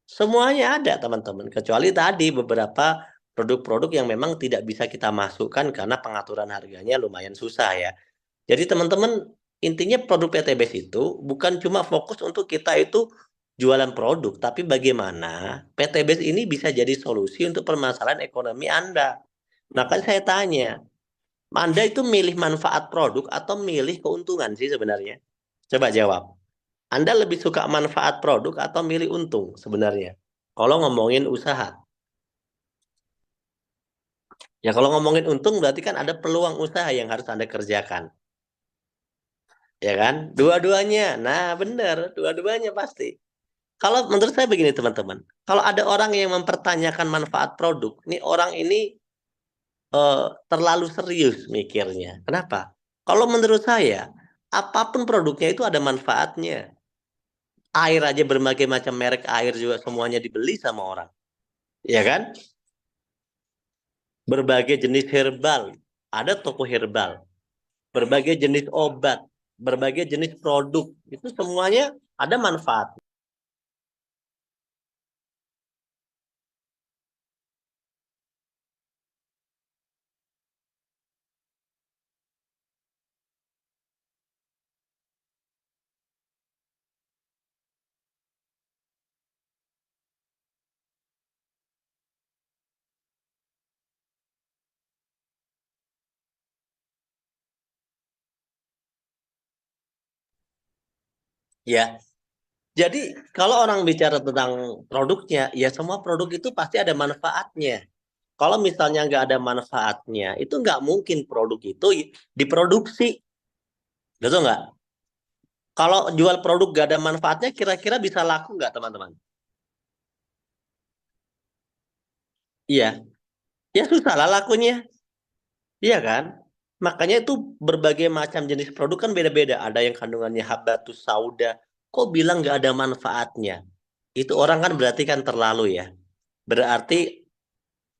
semuanya ada teman-teman, kecuali tadi beberapa produk-produk yang memang tidak bisa kita masukkan karena pengaturan harganya lumayan susah ya. Jadi teman-teman, intinya produk PTBS itu bukan cuma fokus untuk kita itu jualan produk, tapi bagaimana PTBS ini bisa jadi solusi untuk permasalahan ekonomi Anda. Nah kan saya tanya, Anda itu milih manfaat produk atau milih keuntungan sih sebenarnya? Coba jawab. Anda lebih suka manfaat produk atau milih untung sebenarnya? Kalau ngomongin usaha. Ya kalau ngomongin untung berarti kan ada peluang usaha yang harus Anda kerjakan. Ya kan? Dua-duanya. Nah benar, dua-duanya pasti. Kalau menurut saya begini teman-teman. Kalau ada orang yang mempertanyakan manfaat produk, ini orang ini terlalu serius mikirnya. Kenapa? Kalau menurut saya, apapun produknya itu ada manfaatnya. Air aja berbagai macam merek air juga semuanya dibeli sama orang. Ya kan? Berbagai jenis herbal, ada toko herbal, berbagai jenis obat, berbagai jenis produk, itu semuanya ada manfaat. Ya, jadi kalau orang bicara tentang produknya, ya semua produk itu pasti ada manfaatnya. Kalau misalnya nggak ada manfaatnya, itu nggak mungkin produk itu diproduksi. Betul nggak? Kalau jual produk nggak ada manfaatnya, kira-kira bisa laku nggak teman-teman? Iya, ya susah lah lakunya. Iya kan? Makanya itu berbagai macam jenis produk kan beda-beda. Ada yang kandungannya habatus sauda. Kok bilang nggak ada manfaatnya? Itu orang kan berarti kan terlalu ya. Berarti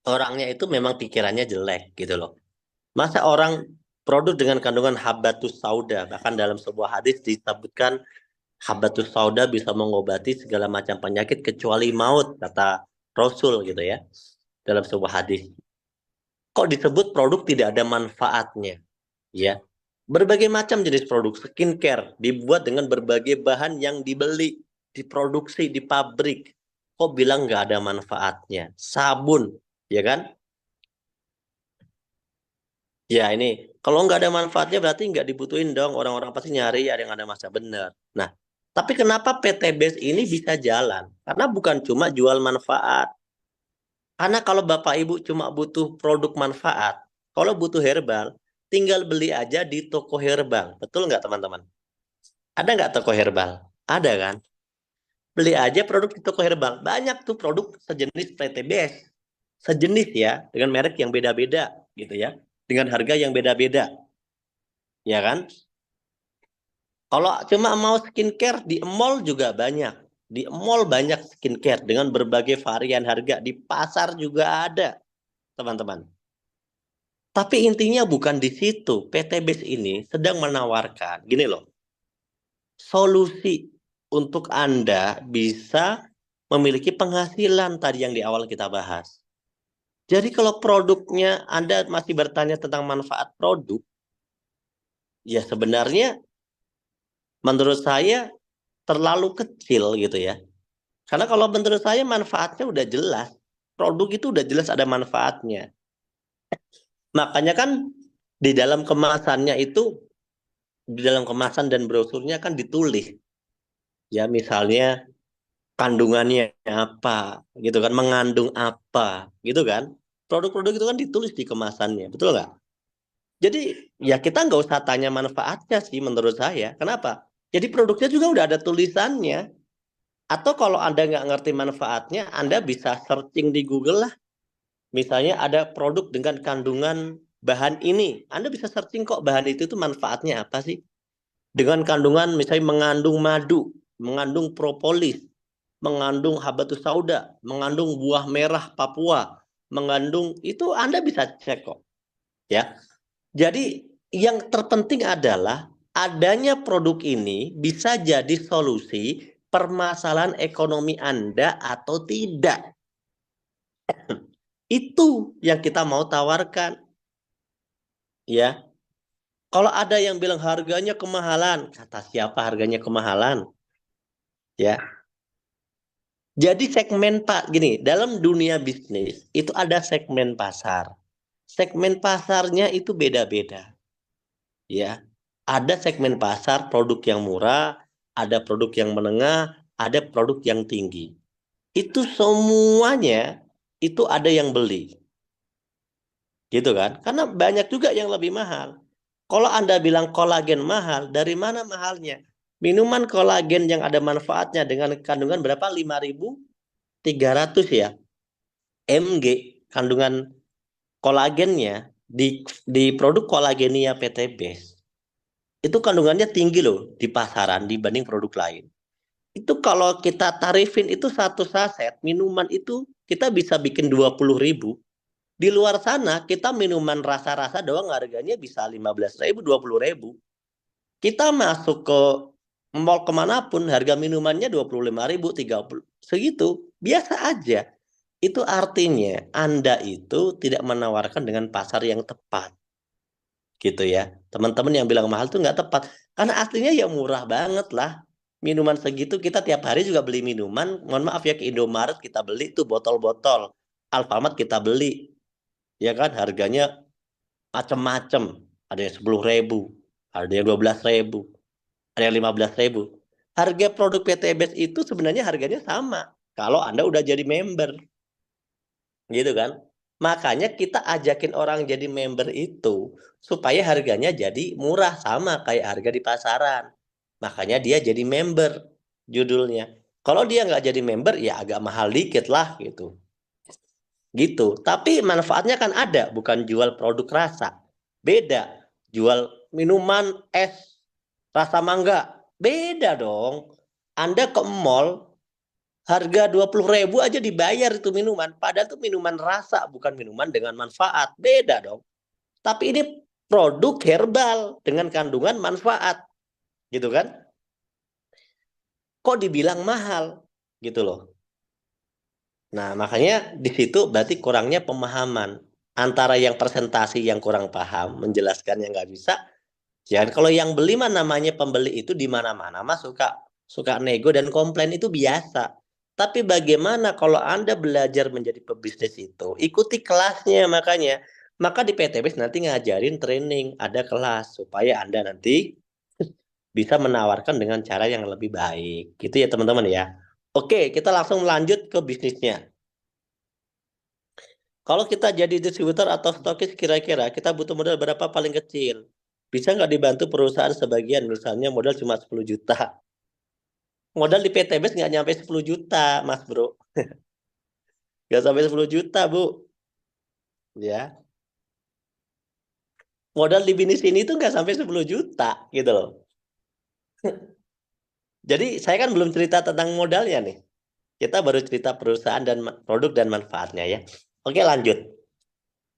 orangnya itu memang pikirannya jelek gitu loh. Masa orang produk dengan kandungan habatus sauda, bahkan dalam sebuah hadis disebutkan habatus sauda bisa mengobati segala macam penyakit kecuali maut, kata Rasul gitu ya. Dalam sebuah hadis. Kok disebut produk tidak ada manfaatnya? Ya, berbagai macam jenis produk skincare dibuat dengan berbagai bahan yang dibeli, diproduksi di pabrik. Kok bilang nggak ada manfaatnya? Sabun, ya kan? Ya ini, kalau nggak ada manfaatnya berarti nggak dibutuhin dong. Orang-orang pasti nyari ada yang ada masa benar. Nah, tapi kenapa PT Base ini bisa jalan? Karena bukan cuma jual manfaat. Karena kalau Bapak Ibu cuma butuh produk manfaat, kalau butuh herbal, tinggal beli aja di toko herbal. Betul nggak teman-teman? Ada nggak toko herbal? Ada kan? Beli aja produk di toko herbal. Banyak tuh produk sejenis PTBS. Sejenis ya, dengan merek yang beda-beda gitu ya. Dengan harga yang beda-beda. Ya kan? Kalau cuma mau skincare, di mall juga banyak. Di mall banyak skincare dengan berbagai varian harga. Di pasar juga ada, teman-teman. Tapi intinya bukan di situ. PT BES ini sedang menawarkan, gini loh, solusi untuk Anda bisa memiliki penghasilan tadi yang di awal kita bahas. Jadi kalau produknya Anda masih bertanya tentang manfaat produk, ya sebenarnya menurut saya terlalu kecil gitu ya. Karena kalau menurut saya manfaatnya udah jelas. Produk itu udah jelas ada manfaatnya. Makanya kan di dalam kemasannya itu, di dalam kemasan dan brosurnya kan ditulis. Ya misalnya kandungannya apa, gitu kan, mengandung apa, gitu kan. Produk-produk itu kan ditulis di kemasannya, betul nggak? Jadi ya kita nggak usah tanya manfaatnya sih menurut saya. Kenapa? Jadi produknya juga udah ada tulisannya. Atau kalau Anda nggak ngerti manfaatnya, Anda bisa searching di Google lah. Misalnya ada produk dengan kandungan bahan ini. Anda bisa searching kok bahan itu tuh manfaatnya apa sih? Dengan kandungan misalnya mengandung madu, mengandung propolis, mengandung habatus sauda, mengandung buah merah Papua, mengandung itu Anda bisa cek kok. Ya. Jadi yang terpenting adalah adanya produk ini bisa jadi solusi permasalahan ekonomi Anda atau tidak. Itu yang kita mau tawarkan, ya. Kalau ada yang bilang harganya kemahalan, kata siapa harganya kemahalan? Ya. Jadi segmen Pak gini, dalam dunia bisnis itu ada segmen pasar. Segmen pasarnya itu beda-beda, ya. Ada segmen pasar produk yang murah, ada produk yang menengah, ada produk yang tinggi. Itu semuanya itu ada yang beli, gitu kan? Karena banyak juga yang lebih mahal. Kalau Anda bilang kolagen mahal, dari mana mahalnya? Minuman kolagen yang ada manfaatnya dengan kandungan berapa? 5.300 ya. mg kandungan kolagennya di produk kolagenia PT Base. Itu kandungannya tinggi loh di pasaran dibanding produk lain. Itu kalau kita tarifin itu satu saset minuman itu kita bisa bikin 20.000. Di luar sana kita minuman rasa-rasa doang harganya bisa 15.000, 20.000. Kita masuk ke mall kemanapun harga minumannya 25.000, 30 segitu biasa aja. Itu artinya Anda itu tidak menawarkan dengan pasar yang tepat, gitu ya. Teman-teman yang bilang mahal tuh nggak tepat karena aslinya ya murah banget lah. Minuman segitu kita tiap hari juga beli minuman. Mohon maaf ya, ke Indomaret kita beli tuh botol-botol, Alfamart kita beli, ya kan, harganya macem-macem. Ada yang 10.000, ada yang 12.000, ada yang 15.000. Harga produk PTBS itu sebenarnya harganya sama kalau Anda udah jadi member, gitu kan. Makanya kita ajakin orang jadi member itu supaya harganya jadi murah sama kayak harga di pasaran. Makanya dia jadi member judulnya. Kalau dia nggak jadi member ya agak mahal dikit lah gitu. Gitu. Tapi manfaatnya kan ada, bukan jual produk rasa. Beda. Jual minuman es rasa mangga. Beda dong. Anda ke mall, harga 20.000 aja dibayar itu minuman. Padahal itu minuman rasa, bukan minuman dengan manfaat. Beda dong. Tapi ini produk herbal dengan kandungan manfaat. Gitu kan? Kok dibilang mahal? Gitu loh. Nah, makanya di situ berarti kurangnya pemahaman antara yang presentasi yang kurang paham, menjelaskan yang nggak bisa. Ya, kalau yang beli mah namanya pembeli itu di mana-mana mah suka suka nego dan komplain itu biasa. Tapi bagaimana kalau Anda belajar menjadi pebisnis itu? Ikuti kelasnya makanya. Maka di PTBS nanti ngajarin training, ada kelas supaya Anda nanti bisa menawarkan dengan cara yang lebih baik. Gitu ya teman-teman ya. Oke, kita langsung lanjut ke bisnisnya. Kalau kita jadi distributor atau stokis kira-kira kita butuh modal berapa paling kecil? Bisa nggak dibantu perusahaan sebagian, misalnya modal cuma 10 juta. Modal di PTBS nggak nyampe 10 juta, Mas Bro. Nggak sampai 10 juta, Bu. Ya. Modal di bisnis ini tuh nggak sampai 10 juta, gitu loh. Jadi saya kan belum cerita tentang modalnya nih. Kita baru cerita perusahaan dan produk dan manfaatnya ya. Oke lanjut.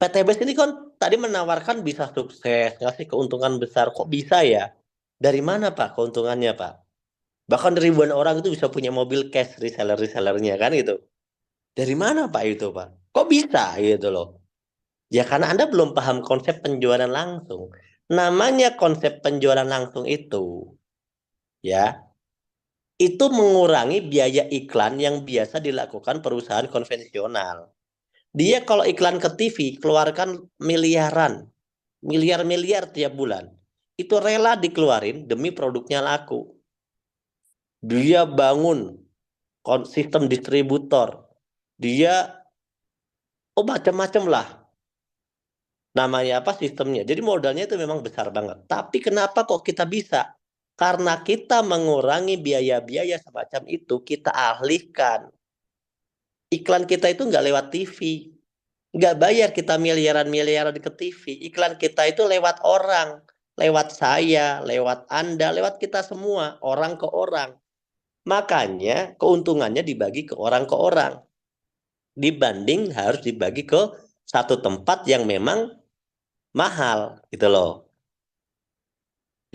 PTBS ini kan tadi menawarkan bisa sukses, ngasih keuntungan besar. Kok bisa ya? Dari mana Pak keuntungannya Pak? Bahkan ribuan orang itu bisa punya mobil cash reseller-resellernya kan gitu. Dari mana Pak itu Pak? Kok bisa gitu loh? Ya karena Anda belum paham konsep penjualan langsung. Namanya konsep penjualan langsung itu ya, itu mengurangi biaya iklan yang biasa dilakukan perusahaan konvensional. Dia kalau iklan ke TV keluarkan miliaran, miliar-miliar tiap bulan. Itu rela dikeluarin demi produknya laku. Dia bangun sistem distributor. Dia macam-macam lah namanya apa sistemnya. Jadi modalnya itu memang besar banget. Tapi kenapa kok kita bisa? Karena kita mengurangi biaya-biaya semacam itu, kita alihkan. Iklan kita itu nggak lewat TV. Nggak bayar kita miliaran-miliaran ke TV. Iklan kita itu lewat orang. Lewat saya, lewat Anda, lewat kita semua. Orang ke orang. Makanya keuntungannya dibagi ke orang ke orang. Dibanding harus dibagi ke satu tempat yang memang mahal gitu loh.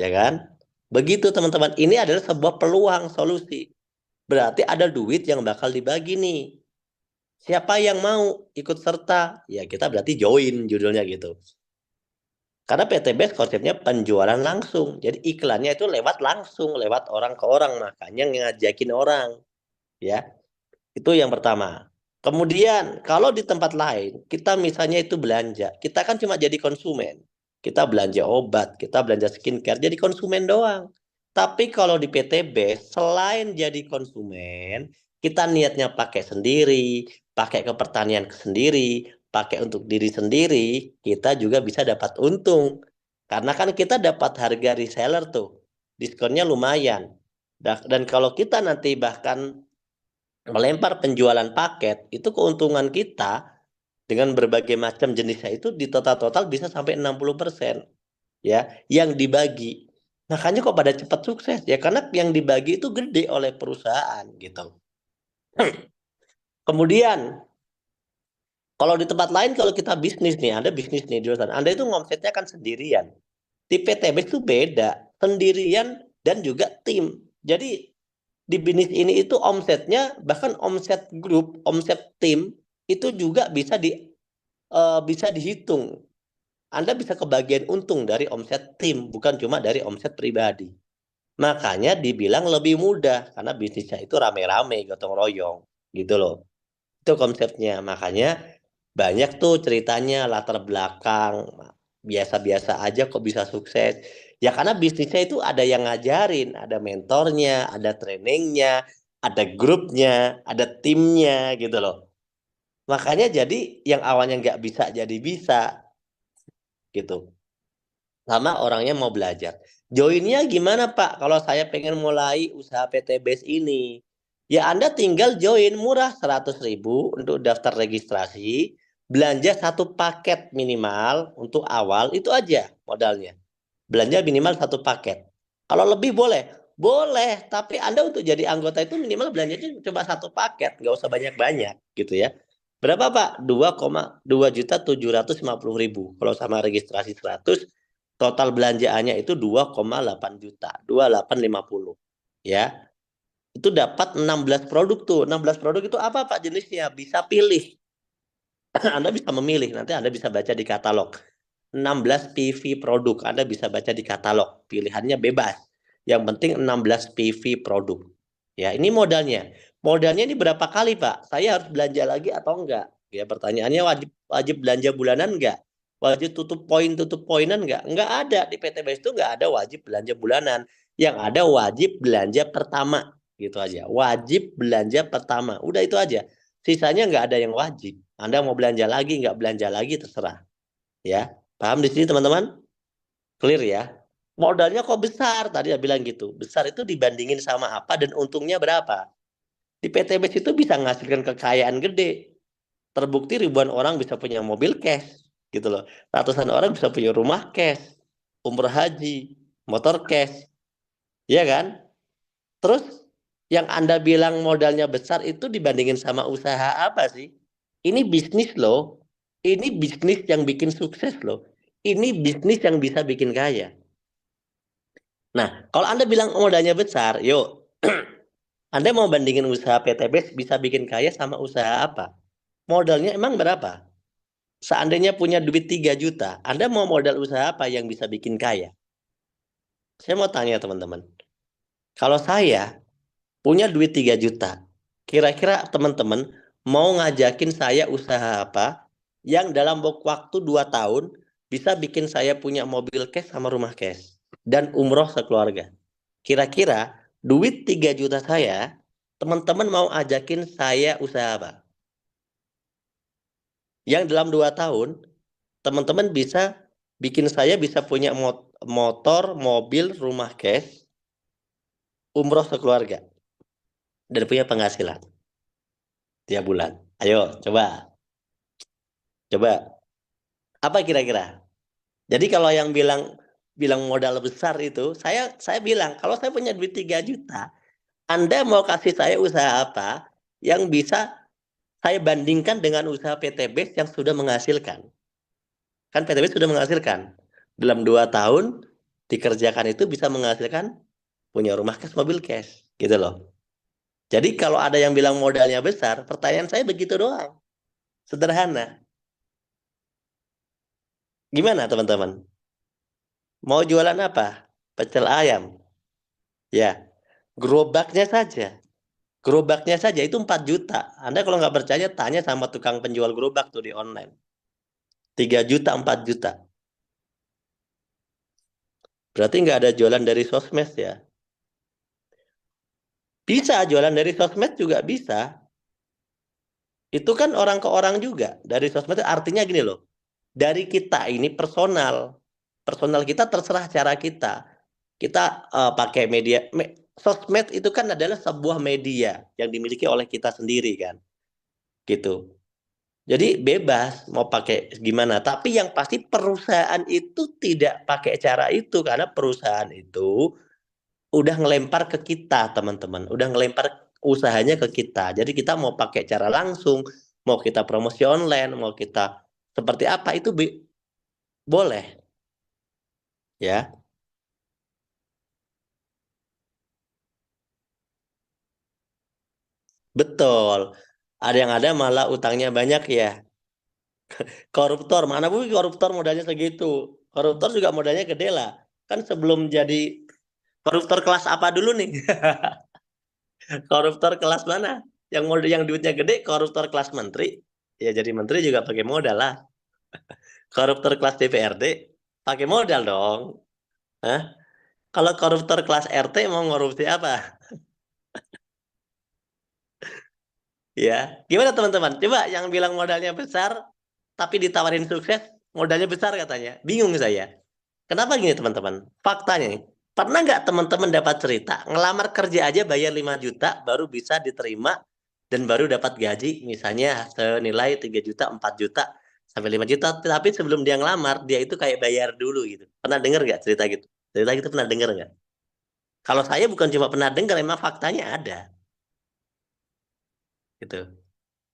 Ya kan? Begitu teman-teman. Ini adalah sebuah peluang solusi. Berarti ada duit yang bakal dibagi nih. Siapa yang mau ikut serta? Ya kita berarti join judulnya gitu. Karena PTBS konsepnya penjualan langsung. Jadi iklannya itu lewat langsung, lewat orang ke orang. Makanya ngajakin orang. Ya, itu yang pertama. Kemudian kalau di tempat lain, kita misalnya itu belanja. Kita kan cuma jadi konsumen. Kita belanja obat, kita belanja skincare, jadi konsumen doang. Tapi kalau di PTB, selain jadi konsumen, kita niatnya pakai sendiri, pakai ke pertanian sendiri, pakai untuk diri sendiri, kita juga bisa dapat untung. Karena kan kita dapat harga reseller tuh, diskonnya lumayan. Dan kalau kita nanti bahkan melempar penjualan paket, itu keuntungan kita dengan berbagai macam jenisnya itu di total-total bisa sampai 60% ya yang dibagi. Makanya kok pada cepat sukses ya karena yang dibagi itu gede oleh perusahaan gitu. Kemudian kalau di tempat lain kalau kita bisnis nih, Anda bisnis nih di jurusan, Anda itu ngomsetnya kan sendirian. Di PTB itu beda, sendirian dan juga tim. Jadi di bisnis ini itu omsetnya bahkan omset grup, omset tim itu juga bisa dihitung. Anda bisa kebagian untung dari omset tim, bukan cuma dari omset pribadi. Makanya dibilang lebih mudah karena bisnisnya itu rame-rame, gotong royong, gitu loh. Itu konsepnya. Makanya banyak tuh ceritanya latar belakang biasa-biasa aja kok bisa sukses. Ya karena bisnisnya itu ada yang ngajarin, ada mentornya, ada trainingnya, ada grupnya, ada timnya gitu loh. Makanya jadi yang awalnya nggak bisa jadi bisa gitu. Sama orangnya mau belajar. Joinnya gimana Pak? Kalau saya pengen mulai usaha PT Base ini. Ya Anda tinggal join murah 100.000 untuk daftar registrasi. Belanja satu paket minimal untuk awal itu aja modalnya. Belanja minimal satu paket. Kalau lebih boleh. Boleh, tapi Anda untuk jadi anggota itu minimal belanjanya cuma satu paket. Nggak usah banyak-banyak gitu ya. Berapa Pak? 2,2.750.000. Kalau sama registrasi 100, total belanjaannya itu 2,8 juta, 2.850 ya. Itu dapat 16 produk tuh. 16 produk itu apa Pak jenisnya? Bisa pilih. Anda bisa memilih, nanti Anda bisa baca di katalog. 16 PV produk, Anda bisa baca di katalog. Pilihannya bebas. Yang penting 16 PV produk. Ya, ini modalnya. Modalnya ini berapa kali, Pak? Saya harus belanja lagi atau enggak? Ya, pertanyaannya wajib wajib belanja bulanan enggak? Wajib tutup poinan enggak? Enggak ada di PTBS itu enggak ada wajib belanja bulanan. Yang ada wajib belanja pertama, gitu aja. Wajib belanja pertama. Udah itu aja. Sisanya enggak ada yang wajib. Anda mau belanja lagi, enggak belanja lagi terserah. Ya, paham di sini teman-teman? Clear ya? Modalnya kok besar? Tadi dia bilang gitu. Besar itu dibandingin sama apa dan untungnya berapa? Di PTBS itu bisa menghasilkan kekayaan gede. Terbukti ribuan orang bisa punya mobil cash, gitu loh. Ratusan orang bisa punya rumah cash, umroh haji, motor cash, ya kan? Terus yang Anda bilang modalnya besar itu dibandingin sama usaha apa sih? Ini bisnis loh. Ini bisnis yang bikin sukses loh. Ini bisnis yang bisa bikin kaya. Nah, kalau Anda bilang modalnya besar, yuk, Anda mau bandingin usaha PTB bisa bikin kaya sama usaha apa? Modalnya emang berapa? Seandainya punya duit 3 juta, Anda mau modal usaha apa yang bisa bikin kaya? Saya mau tanya teman-teman. Kalau saya punya duit 3 juta, kira-kira teman-teman mau ngajakin saya usaha apa yang dalam waktu 2 tahun bisa bikin saya punya mobil cash sama rumah cash dan umroh sekeluarga? Kira-kira duit 3 juta saya, teman-teman mau ajakin saya usaha apa? Yang dalam 2 tahun, teman-teman bisa bikin saya bisa punya motor, mobil, rumah cash, umroh sekeluarga, dan punya penghasilan tiap bulan. Ayo, coba. Coba. Apa kira-kira? Jadi kalau yang bilang bilang modal besar itu, saya bilang, kalau saya punya duit 3 juta, Anda mau kasih saya usaha apa yang bisa saya bandingkan dengan usaha PTB yang sudah menghasilkan. Kan PTB sudah menghasilkan. Dalam 2 tahun dikerjakan itu bisa menghasilkan punya rumah cash, mobil cash. Gitu loh. Jadi kalau ada yang bilang modalnya besar, pertanyaan saya begitu doang. Sederhana. Gimana teman-teman? Mau jualan apa? Pecel ayam. Ya, gerobaknya saja. Gerobaknya saja itu 4 juta. Anda kalau nggak percaya, tanya sama tukang penjual gerobak tuh di online. 3 juta, 4 juta. Berarti nggak ada jualan dari sosmed ya. Bisa, jualan dari sosmed juga bisa. Itu kan orang ke orang juga. Dari sosmed artinya gini loh. Dari kita ini personal. Personal kita terserah cara kita. Kita pakai media. Sosmed itu kan adalah sebuah media yang dimiliki oleh kita sendiri kan. Gitu. Jadi bebas mau pakai gimana. Tapi yang pasti perusahaan itu tidak pakai cara itu. Karena perusahaan itu udah ngelempar ke kita teman-teman. Udah ngelempar usahanya ke kita. Jadi kita mau pakai cara langsung. Mau kita promosi online. Mau kita seperti apa itu boleh. Ya, betul. Ada yang ada malah utangnya banyak ya. Koruptor, mana bu koruptor modalnya segitu. Koruptor juga modalnya gede lah. Kan sebelum jadi koruptor kelas apa dulu nih? Koruptor kelas mana? Yang modal yang duitnya gede, koruptor kelas menteri. Ya jadi menteri juga pakai modal lah. Koruptor kelas DPRD pakai modal dong. Hah? Kalau koruptor kelas RT mau ngorupsi apa? Ya, gimana teman-teman? Coba yang bilang modalnya besar, tapi ditawarin sukses, modalnya besar katanya. Bingung saya. Kenapa gini teman-teman? Faktanya nih, pernah nggak teman-teman dapat cerita, ngelamar kerja aja bayar 5 juta, baru bisa diterima, dan baru dapat gaji, misalnya senilai 3 juta, 4 juta, sampai 5 juta, tapi sebelum dia ngelamar, dia itu kayak bayar dulu gitu. Pernah dengar nggak cerita gitu? Cerita gitu pernah dengar nggak? Kalau saya bukan cuma pernah dengar, emang faktanya ada. Gitu.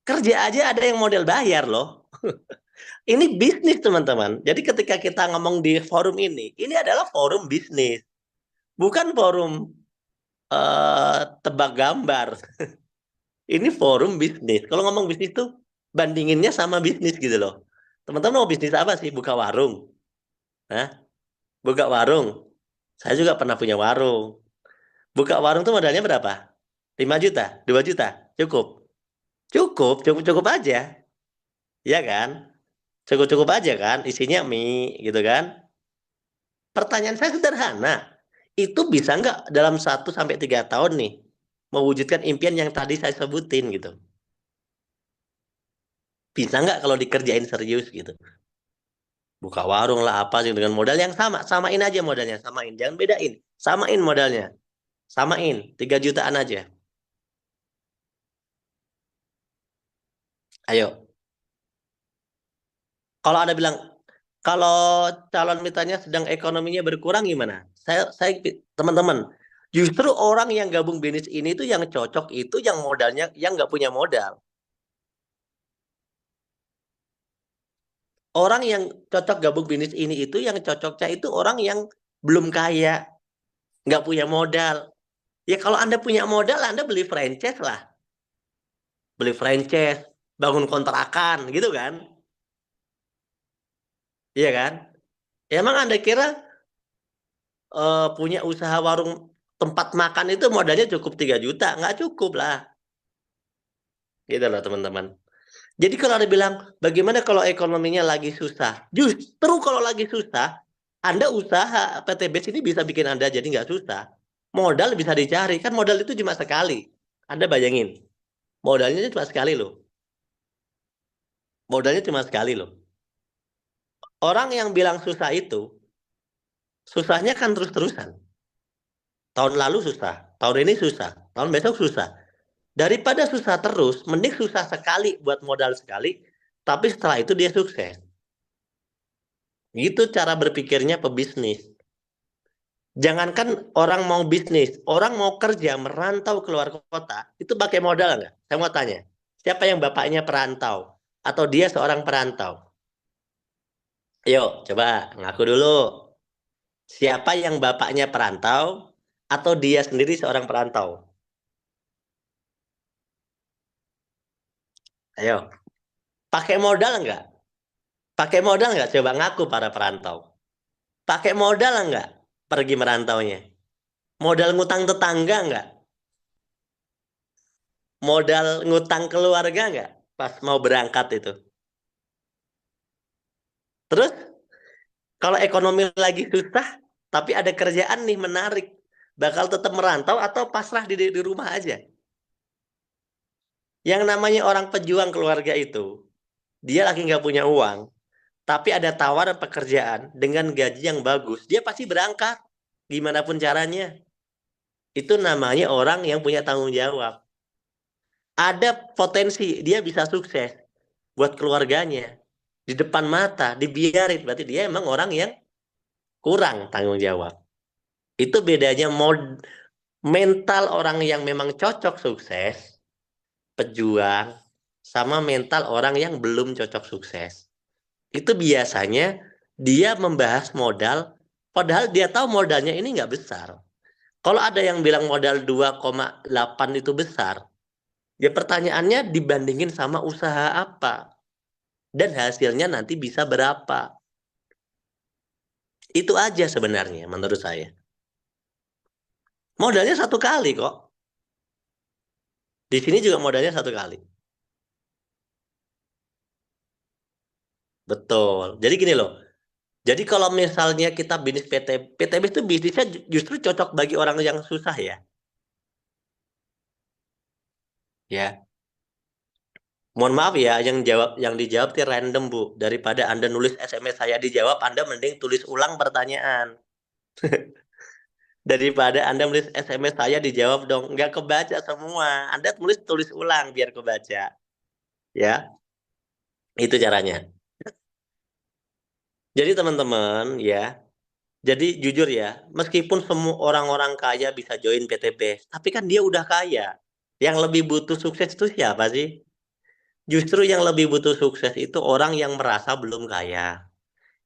Kerja aja ada yang model bayar loh. Ini bisnis teman-teman. Jadi ketika kita ngomong di forum ini adalah forum bisnis. Bukan forum tebak gambar. Ini forum bisnis. Kalau ngomong bisnis tuh bandinginnya sama bisnis gitu loh. Teman-teman mau bisnis apa sih? Buka warung. Hah? Buka warung. Saya juga pernah punya warung. Buka warung tuh modalnya berapa? 5 juta, 2 juta. Cukup. Cukup aja. Iya kan? Cukup-cukup aja kan? Isinya mie gitu kan? Pertanyaan saya sederhana. Itu bisa nggak dalam 1 sampai 3 tahun nih mewujudkan impian yang tadi saya sebutin gitu? Bisa nggak kalau dikerjain serius gitu? Buka warung lah apa sih dengan modal yang sama. Samain aja modalnya, samain. Jangan bedain. Samain modalnya. Samain. 3 jutaan aja. Ayo. Kalau ada bilang, kalau calon mitranya sedang ekonominya berkurang gimana? Saya teman-teman, justru orang yang gabung bisnis ini tuh yang cocok itu yang modalnya, yang nggak punya modal. Orang yang cocok gabung bisnis ini itu yang cocoknya itu orang yang belum kaya, nggak punya modal. Ya kalau Anda punya modal, Anda beli franchise lah. Beli franchise, bangun kontrakan gitu kan. Iya kan? Ya, emang Anda kira punya usaha warung tempat makan itu modalnya cukup 3 juta? Nggak cukup lah. Gitu loh teman-teman. Jadi kalau ada bilang, bagaimana kalau ekonominya lagi susah? Justru kalau lagi susah, Anda usaha PTBS ini bisa bikin Anda jadi nggak susah. Modal bisa dicari, kan modal itu cuma sekali. Anda bayangin, modalnya cuma sekali loh. Modalnya cuma sekali loh. Orang yang bilang susah itu, susahnya kan terus-terusan. Tahun lalu susah, tahun ini susah, tahun besok susah. Daripada susah terus, mending susah sekali buat modal sekali, tapi setelah itu dia sukses. Gitu cara berpikirnya pebisnis. Jangankan orang mau bisnis, orang mau kerja, merantau keluar kota, itu pakai modal nggak? Saya mau tanya, siapa yang bapaknya perantau? Atau dia seorang perantau? Ayo, coba ngaku dulu. Siapa yang bapaknya perantau? Atau dia sendiri seorang perantau? Ayo, pakai modal nggak? Pakai modal nggak? Coba ngaku para perantau. Pakai modal nggak pergi merantaunya? Modal ngutang tetangga nggak? Modal ngutang keluarga nggak? Pas mau berangkat itu. Terus kalau ekonomi lagi susah, tapi ada kerjaan nih menarik, bakal tetap merantau atau pasrah di rumah aja? Yang namanya orang pejuang keluarga itu, dia lagi nggak punya uang, tapi ada tawaran pekerjaan dengan gaji yang bagus, dia pasti berangkat, gimana pun caranya. Itu namanya orang yang punya tanggung jawab. Ada potensi, dia bisa sukses buat keluarganya. Di depan mata, dibiarin, berarti dia emang orang yang kurang tanggung jawab. Itu bedanya mental orang yang memang cocok sukses, pejuang, sama mental orang yang belum cocok sukses. Itu biasanya dia membahas modal, padahal dia tahu modalnya ini nggak besar. Kalau ada yang bilang modal 2,8 itu besar, ya pertanyaannya dibandingin sama usaha apa dan hasilnya nanti bisa berapa. Itu aja sebenarnya menurut saya. Modalnya satu kali kok. Di sini juga modalnya satu kali. Betul. Jadi gini loh. Jadi kalau misalnya kita bisnis PTB itu bisnisnya justru cocok bagi orang yang susah ya. Ya. Mohon maaf ya, yang dijawab tuh random Bu. Daripada Anda nulis SMS saya dijawab, Anda mending tulis ulang pertanyaan. Daripada Anda nulis SMS saya dijawab dong, nggak kebaca semua. Anda tulis ulang biar kebaca. Ya, itu caranya. Jadi teman-teman ya, jadi jujur ya, meskipun semua orang-orang kaya bisa join PTB, tapi kan dia udah kaya. Yang lebih butuh sukses itu siapa sih? Justru yang lebih butuh sukses itu orang yang merasa belum kaya.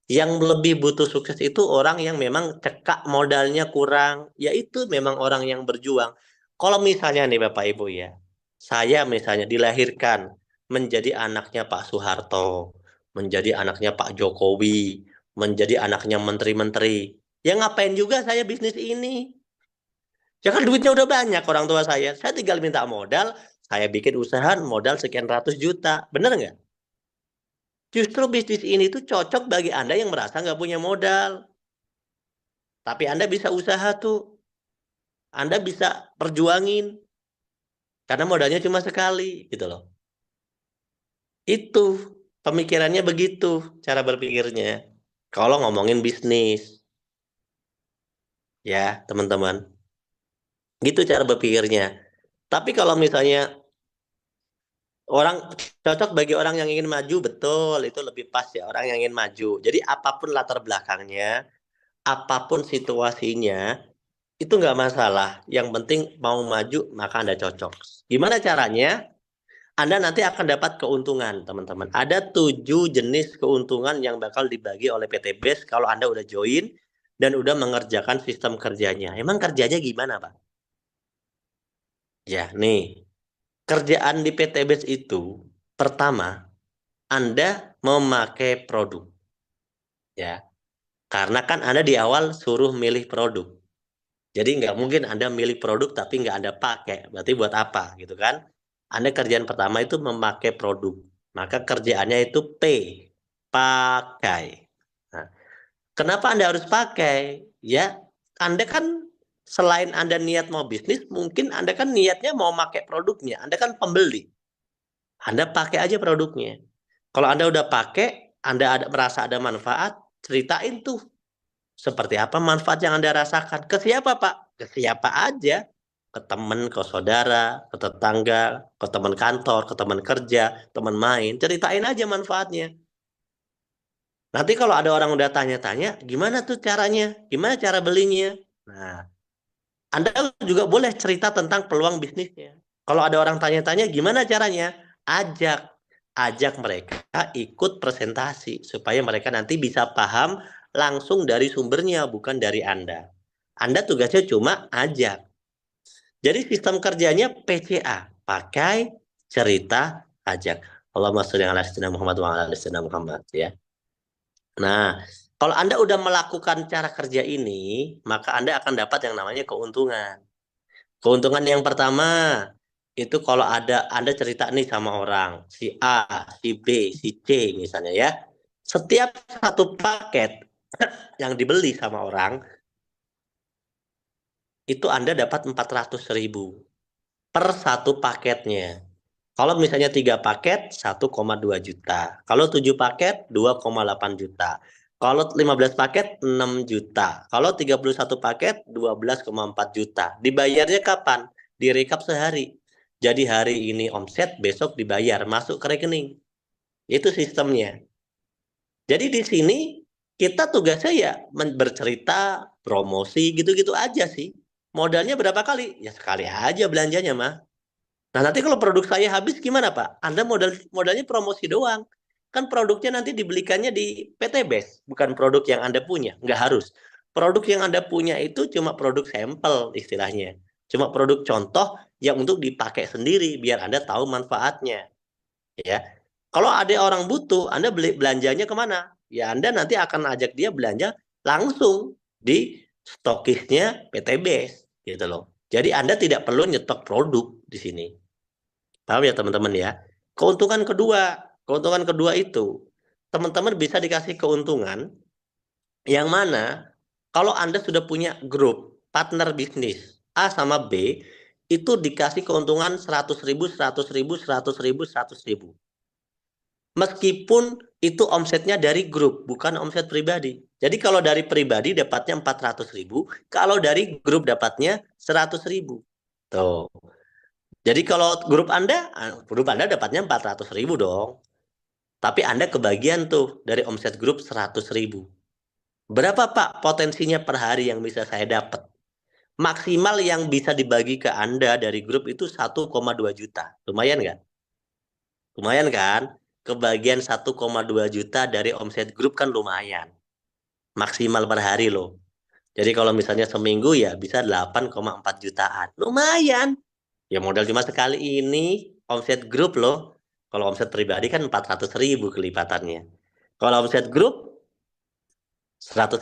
Yang lebih butuh sukses itu orang yang memang cekak modalnya kurang. Yaitu memang orang yang berjuang. Kalau misalnya nih Bapak Ibu ya, saya misalnya dilahirkan menjadi anaknya Pak Soeharto, menjadi anaknya Pak Jokowi, menjadi anaknya menteri-menteri. Ya ngapain juga saya bisnis ini? Ya kan duitnya udah banyak orang tua saya. Saya tinggal minta modal, saya bikin usaha modal sekian ratus juta. Bener nggak? Justru bisnis ini tuh cocok bagi Anda yang merasa nggak punya modal. Tapi Anda bisa usaha tuh. Anda bisa perjuangin. Karena modalnya cuma sekali gitu loh. Itu pemikirannya begitu cara berpikirnya. Kalau ngomongin bisnis. Ya teman-teman. Gitu cara berpikirnya. Tapi kalau misalnya orang cocok bagi orang yang ingin maju, betul. Itu lebih pas ya. Orang yang ingin maju. Jadi apapun latar belakangnya. Apapun situasinya. Itu nggak masalah. Yang penting mau maju maka Anda cocok. Gimana caranya? Anda nanti akan dapat keuntungan, teman-teman. Ada 7 jenis keuntungan yang bakal dibagi oleh PT Base kalau Anda udah join dan udah mengerjakan sistem kerjanya. Emang kerjanya gimana, Pak? Ya, nih. Kerjaan di PT Base itu, pertama, Anda memakai produk. Ya, karena kan Anda di awal suruh milih produk. Jadi nggak mungkin Anda milih produk tapi nggak Anda pakai. Berarti buat apa gitu kan? Anda kerjaan pertama itu memakai produk. Maka kerjaannya itu P, pakai. Nah, kenapa Anda harus pakai? Ya, Anda kan selain Anda niat mau bisnis, mungkin Anda kan niatnya mau pakai produknya. Anda kan pembeli. Anda pakai aja produknya. Kalau Anda udah pakai, Anda merasa ada manfaat, ceritain tuh seperti apa manfaat yang Anda rasakan? Ke siapa, Pak? Ke siapa aja. Ke teman, ke saudara, ke tetangga, ke teman kantor, ke teman kerja, teman main. Ceritain aja manfaatnya. Nanti kalau ada orang udah tanya-tanya, gimana tuh caranya? Gimana cara belinya? Nah, Anda juga boleh cerita tentang peluang bisnisnya. Kalau ada orang tanya-tanya, gimana caranya? Ajak. Ajak mereka ikut presentasi supaya mereka nanti bisa paham langsung dari sumbernya, bukan dari Anda. Anda tugasnya cuma ajak. Jadi sistem kerjanya PCA, pakai, cerita, ajak. Allahumma sholli ala sayyidina Muhammad wa ala ali sayyidina Muhammad ya. Nah, kalau Anda udah melakukan cara kerja ini, maka Anda akan dapat yang namanya keuntungan. Keuntungan yang pertama, itu kalau ada Anda cerita nih sama orang, si A, si B, si C misalnya ya. Setiap satu paket yang dibeli sama orang, itu Anda dapat 400.000 per satu paketnya. Kalau misalnya 3 paket, 1,2 juta. Kalau 7 paket, 2,8 juta. Kalau 15 paket, 6 juta. Kalau 31 paket, 12,4 juta. Dibayarnya kapan? Direkap sehari. Jadi hari ini omset, besok dibayar, masuk ke rekening. Itu sistemnya. Jadi di sini kita tugasnya ya bercerita, promosi, gitu-gitu aja sih. Modalnya berapa kali? Ya sekali aja belanjanya mah. Nah, nanti kalau produk saya habis gimana, Pak? Anda modalnya promosi doang. Kan produknya nanti dibelikannya di PT Base, bukan produk yang Anda punya. Nggak harus. Produk yang Anda punya itu cuma produk sampel istilahnya. Cuma produk contoh yang untuk dipakai sendiri biar Anda tahu manfaatnya. Ya. Kalau ada orang butuh, Anda belanjanya kemana? Ya, Anda nanti akan ajak dia belanja langsung di stokisnya PT Base gitu loh. Jadi Anda tidak perlu nyetok produk di sini. Paham ya teman-teman ya? Keuntungan kedua itu teman-teman bisa dikasih keuntungan yang mana kalau Anda sudah punya grup partner bisnis A sama B itu dikasih keuntungan 100.000, 100.000, 100.000, 100.000. Meskipun itu omsetnya dari grup, bukan omset pribadi. Jadi kalau dari pribadi dapatnya 400.000, kalau dari grup dapatnya 100.000. Tuh. Jadi kalau grup Anda dapatnya 400.000 dong. Tapi Anda kebagian tuh dari omset grup 100.000. Berapa Pak potensinya per hari yang bisa saya dapat? Maksimal yang bisa dibagi ke Anda dari grup itu 1,2 juta. Lumayan nggak? Lumayan kan? Kebagian 1,2 juta dari omset grup kan lumayan. Maksimal per hari loh. Jadi kalau misalnya seminggu ya bisa 8,4 jutaan. Lumayan. Ya modal cuma sekali ini omset grup loh. Kalau omset pribadi kan 400.000 kelipatannya. Kalau omset grup 100.000.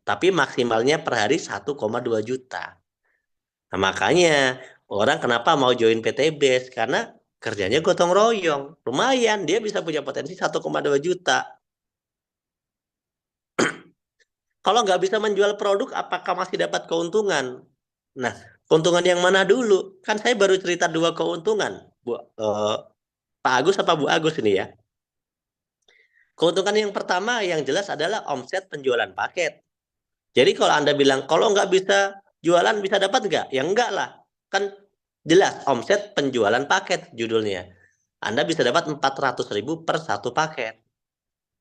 Tapi maksimalnya per hari 1,2 juta. Nah makanya orang kenapa mau join PTBS? Karena kerjanya gotong royong. Lumayan dia bisa punya potensi 1,2 juta. Kalau nggak bisa menjual produk, apakah masih dapat keuntungan? Nah, keuntungan yang mana dulu? Kan saya baru cerita 2 keuntungan. Pak Agus apa Bu Agus ini ya? Keuntungan yang pertama yang jelas adalah omset penjualan paket. Jadi kalau Anda bilang, kalau nggak bisa jualan bisa dapat nggak? Ya enggak lah. Kan jelas omset penjualan paket judulnya. Anda bisa dapat 400.000 per satu paket.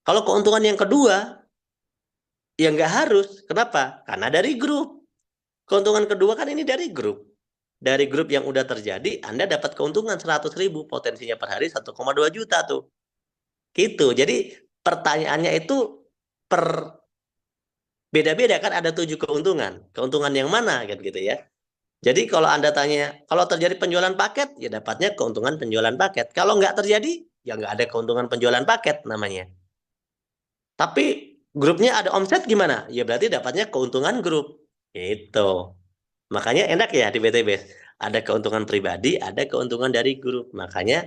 Kalau keuntungan yang kedua, ya nggak harus. Kenapa? Karena dari grup. Keuntungan kedua kan ini dari grup. dari grup yang udah terjadi, Anda dapat keuntungan 100.000, potensinya per hari 1,2 juta tuh. Gitu. Jadi pertanyaannya itu per beda-beda kan ada 7 keuntungan. Keuntungan yang mana kan gitu ya. Jadi kalau Anda tanya, kalau terjadi penjualan paket, ya dapatnya keuntungan penjualan paket. Kalau nggak terjadi, ya nggak ada keuntungan penjualan paket namanya. Tapi grupnya ada omset gimana? Ya berarti dapatnya keuntungan grup. Gitu. Makanya enak ya di BTBS. Ada keuntungan pribadi, ada keuntungan dari grup. Makanya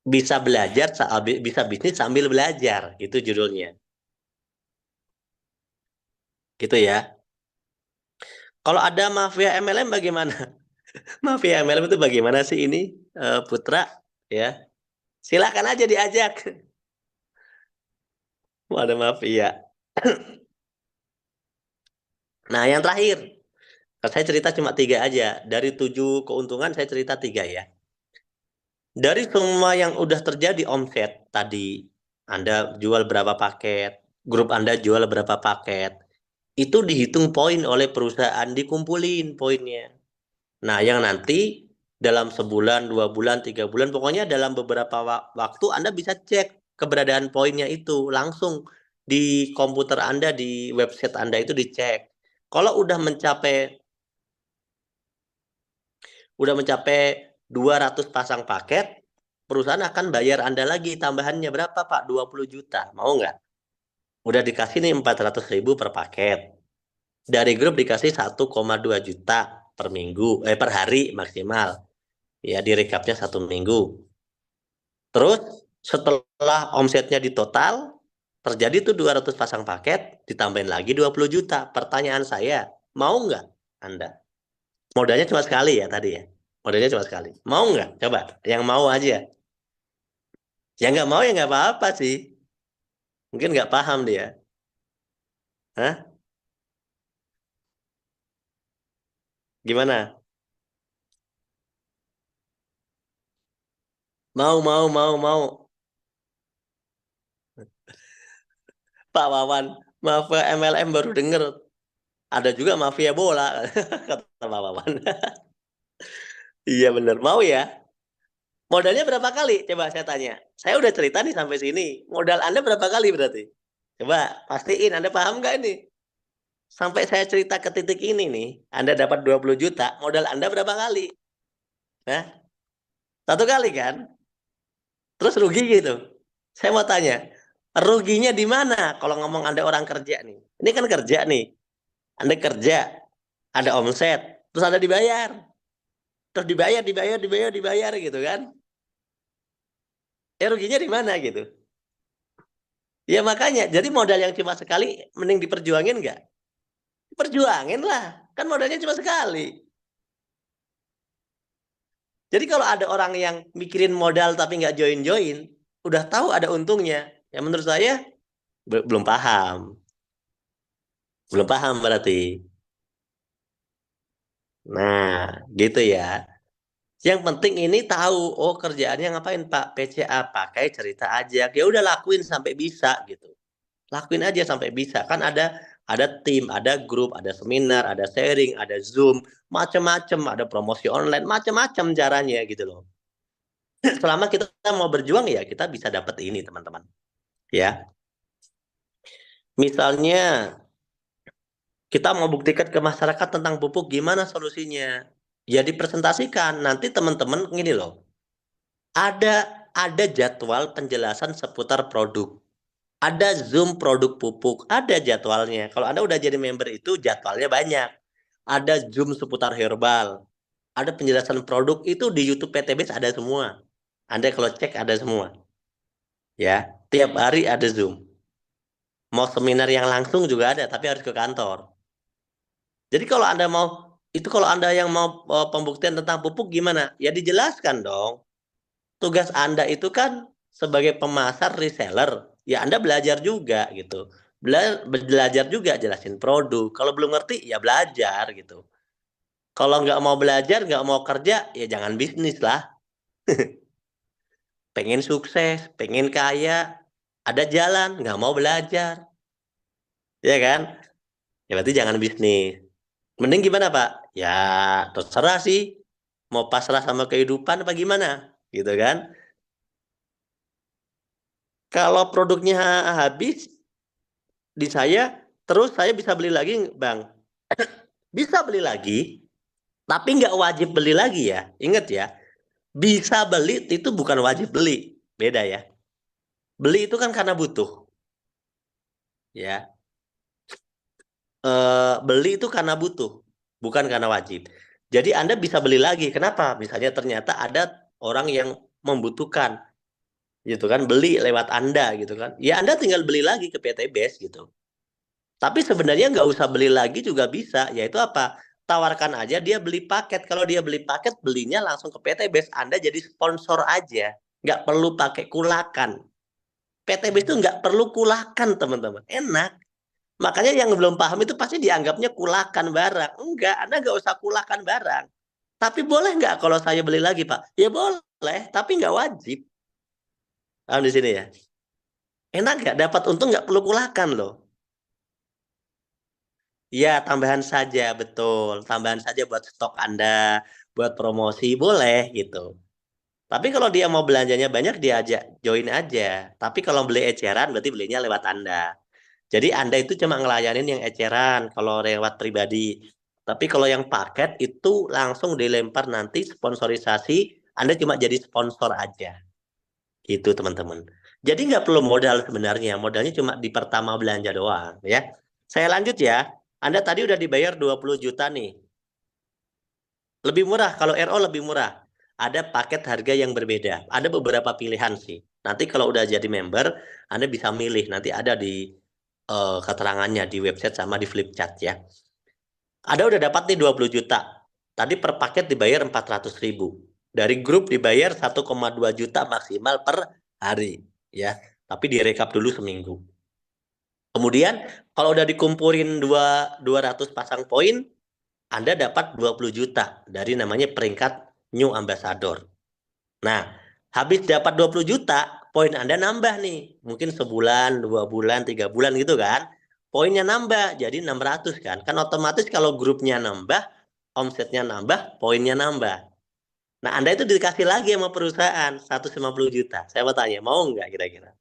bisa belajar, bisa bisnis sambil belajar. Itu judulnya. Gitu ya. Kalau ada mafia MLM bagaimana? Mafia MLM itu bagaimana sih ini, Putra? Ya, silakan aja diajak. Wah, ada mafia. Nah, yang terakhir, saya cerita cuma 3 aja. Dari 7 keuntungan saya cerita 3 ya. Dari semua yang udah terjadi omset tadi, Anda jual berapa paket, grup Anda jual berapa paket, itu dihitung poin oleh perusahaan, dikumpulin poinnya. Nah, yang nanti dalam sebulan, 2 bulan, 3 bulan, pokoknya dalam beberapa waktu Anda bisa cek keberadaan poinnya itu langsung di komputer Anda, di website Anda itu dicek. Kalau udah mencapai 200 pasang paket, perusahaan akan bayar Anda lagi tambahannya berapa, Pak? 20 juta. Mau nggak? Udah dikasih nih 400.000 per paket. Dari grup dikasih 1,2 juta per minggu, per hari maksimal. Ya, direkapnya 1 minggu. Terus setelah omsetnya di total, terjadi tuh 200 pasang paket, ditambahin lagi 20 juta. Pertanyaan saya, mau nggak Anda? Modalnya cuma sekali ya tadi ya. Modalnya cuma sekali. Mau nggak? Coba, yang mau aja. Yang nggak mau ya nggak apa-apa sih. Mungkin nggak paham dia. Hah? Gimana? Mau, mau, mau, mau. Pak Wawan, mafia MLM baru denger. Ada juga mafia bola, kata Pak Wawan. Iya bener, mau ya? Modalnya berapa kali? Coba saya tanya. Saya udah cerita nih sampai sini. Modal Anda berapa kali berarti? Coba pastiin Anda paham nggak ini? Sampai saya cerita ke titik ini nih, Anda dapat 20 juta, modal Anda berapa kali? Nah, 1 kali kan? Terus rugi gitu. Saya mau tanya, ruginya di mana kalau ngomong Anda orang kerja nih? Ini kan kerja nih. Anda kerja, ada omset, terus Anda dibayar. Terus dibayar, dibayar, dibayar, dibayar gitu kan? Ruginya di mana gitu? Ya makanya, jadi modal yang cuma sekali, mending diperjuangin nggak? Perjuangin lah, kan modalnya cuma sekali. Jadi kalau ada orang yang mikirin modal tapi nggak join-join, udah tahu ada untungnya, ya menurut saya belum paham. Belum paham berarti. Nah, gitu ya. Yang penting ini tahu, oh kerjaannya ngapain Pak? PCA, pakai cerita aja. Ya udah lakuin sampai bisa gitu. Lakuin aja sampai bisa. Kan ada tim, ada grup, ada seminar, ada sharing, ada Zoom, macam-macam, ada promosi online, macam-macam caranya gitu loh. Selama kita mau berjuang ya kita bisa dapat ini teman-teman. Ya, misalnya kita mau buktikan ke masyarakat tentang pupuk gimana solusinya. Ya dipresentasikan. Nanti teman-teman gini loh. Ada jadwal penjelasan seputar produk. Ada Zoom produk pupuk, ada jadwalnya. Kalau Anda udah jadi member itu jadwalnya banyak. Ada Zoom seputar herbal. Ada penjelasan produk itu di YouTube PTBS ada semua. Anda kalau cek ada semua. Ya, tiap hari ada Zoom. Mau seminar yang langsung juga ada, tapi harus ke kantor. Jadi kalau Anda mau itu kalau Anda yang mau pembuktian tentang pupuk gimana? Ya dijelaskan dong. Tugas Anda itu kan sebagai pemasar reseller, ya Anda belajar juga gitu. Belajar juga jelasin produk. Kalau belum ngerti ya belajar gitu. Kalau nggak mau belajar, nggak mau kerja, ya jangan bisnis lah. Pengen sukses, pengen kaya, ada jalan, nggak mau belajar, ya kan? Ya berarti jangan bisnis. Mending gimana Pak? Ya terserah sih. Mau pasrah sama kehidupan apa gimana? Gitu kan? Kalau produknya habis di saya, terus saya bisa beli lagi, Bang. Bisa beli lagi, tapi nggak wajib beli lagi ya. Ingat ya, bisa beli itu bukan wajib beli. Beda ya. Beli itu kan karena butuh, ya. Beli itu karena butuh, bukan karena wajib. Jadi Anda bisa beli lagi. Kenapa? Misalnya ternyata ada orang yang membutuhkan, gitu kan, beli lewat Anda, gitu kan. Ya Anda tinggal beli lagi ke PT Base gitu. Tapi sebenarnya nggak usah beli lagi juga bisa, yaitu apa? Tawarkan aja dia beli paket. Kalau dia beli paket, belinya langsung ke PT Base. Anda jadi sponsor aja, nggak perlu pakai kulakan. PT Base itu nggak perlu kulakan, teman-teman. Enak. Makanya yang belum paham itu pasti dianggapnya kulakan barang. Enggak, Anda nggak usah kulakan barang. Tapi boleh nggak kalau saya beli lagi, Pak? Ya boleh, tapi nggak wajib. Paham di sini ya? Enak nggak? Dapat untung nggak perlu kulakan loh. Ya, tambahan saja, betul. Tambahan saja buat stok Anda, buat promosi, boleh gitu. Tapi kalau dia mau belanjanya banyak, dia ajak join aja. Tapi kalau beli eceran, berarti belinya lewat Anda. Jadi Anda itu cuma ngelayanin yang eceran kalau lewat pribadi. Tapi kalau yang paket itu langsung dilempar nanti sponsorisasi, Anda cuma jadi sponsor aja. Gitu teman-teman. Jadi nggak perlu modal sebenarnya. Modalnya cuma di pertama belanja doang ya. Saya lanjut ya. Anda tadi udah dibayar 20 juta nih. Lebih murah, kalau RO lebih murah. Ada paket harga yang berbeda. Ada beberapa pilihan sih. Nanti kalau udah jadi member, Anda bisa milih. Nanti ada di keterangannya di website sama di Flipchart ya. Ada udah dapat nih 20 juta. Tadi per paket dibayar 400 ribu. Dari grup dibayar 1,2 juta maksimal per hari. Ya, tapi direkap dulu seminggu. Kemudian kalau udah dikumpulin 200 pasang poin, Anda dapat 20 juta dari namanya peringkat New Ambassador. Nah, habis dapat 20 juta, poin Anda nambah nih. Mungkin sebulan, 2 bulan, 3 bulan gitu kan. Poinnya nambah, jadi 600 kan. Kan otomatis kalau grupnya nambah, omsetnya nambah, poinnya nambah. Nah, Anda itu dikasih lagi sama perusahaan 150 juta. Saya mau tanya, mau nggak kira-kira?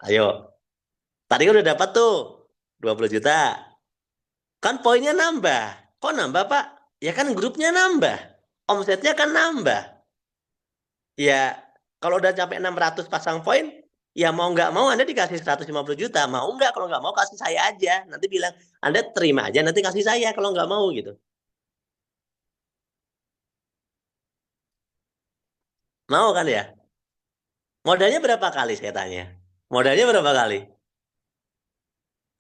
Ayo, tadi udah dapat tuh 20 juta. Kan poinnya nambah. Kok nambah, Pak? Ya kan grupnya nambah. Omsetnya kan nambah. Ya, kalau udah sampai 600 pasang poin, ya mau nggak mau Anda dikasih 150 juta. Mau nggak? Kalau nggak mau kasih saya aja. Nanti bilang, Anda terima aja, nanti kasih saya kalau nggak mau gitu. Mau kan ya? Modalnya berapa kali saya tanya? Modalnya berapa kali?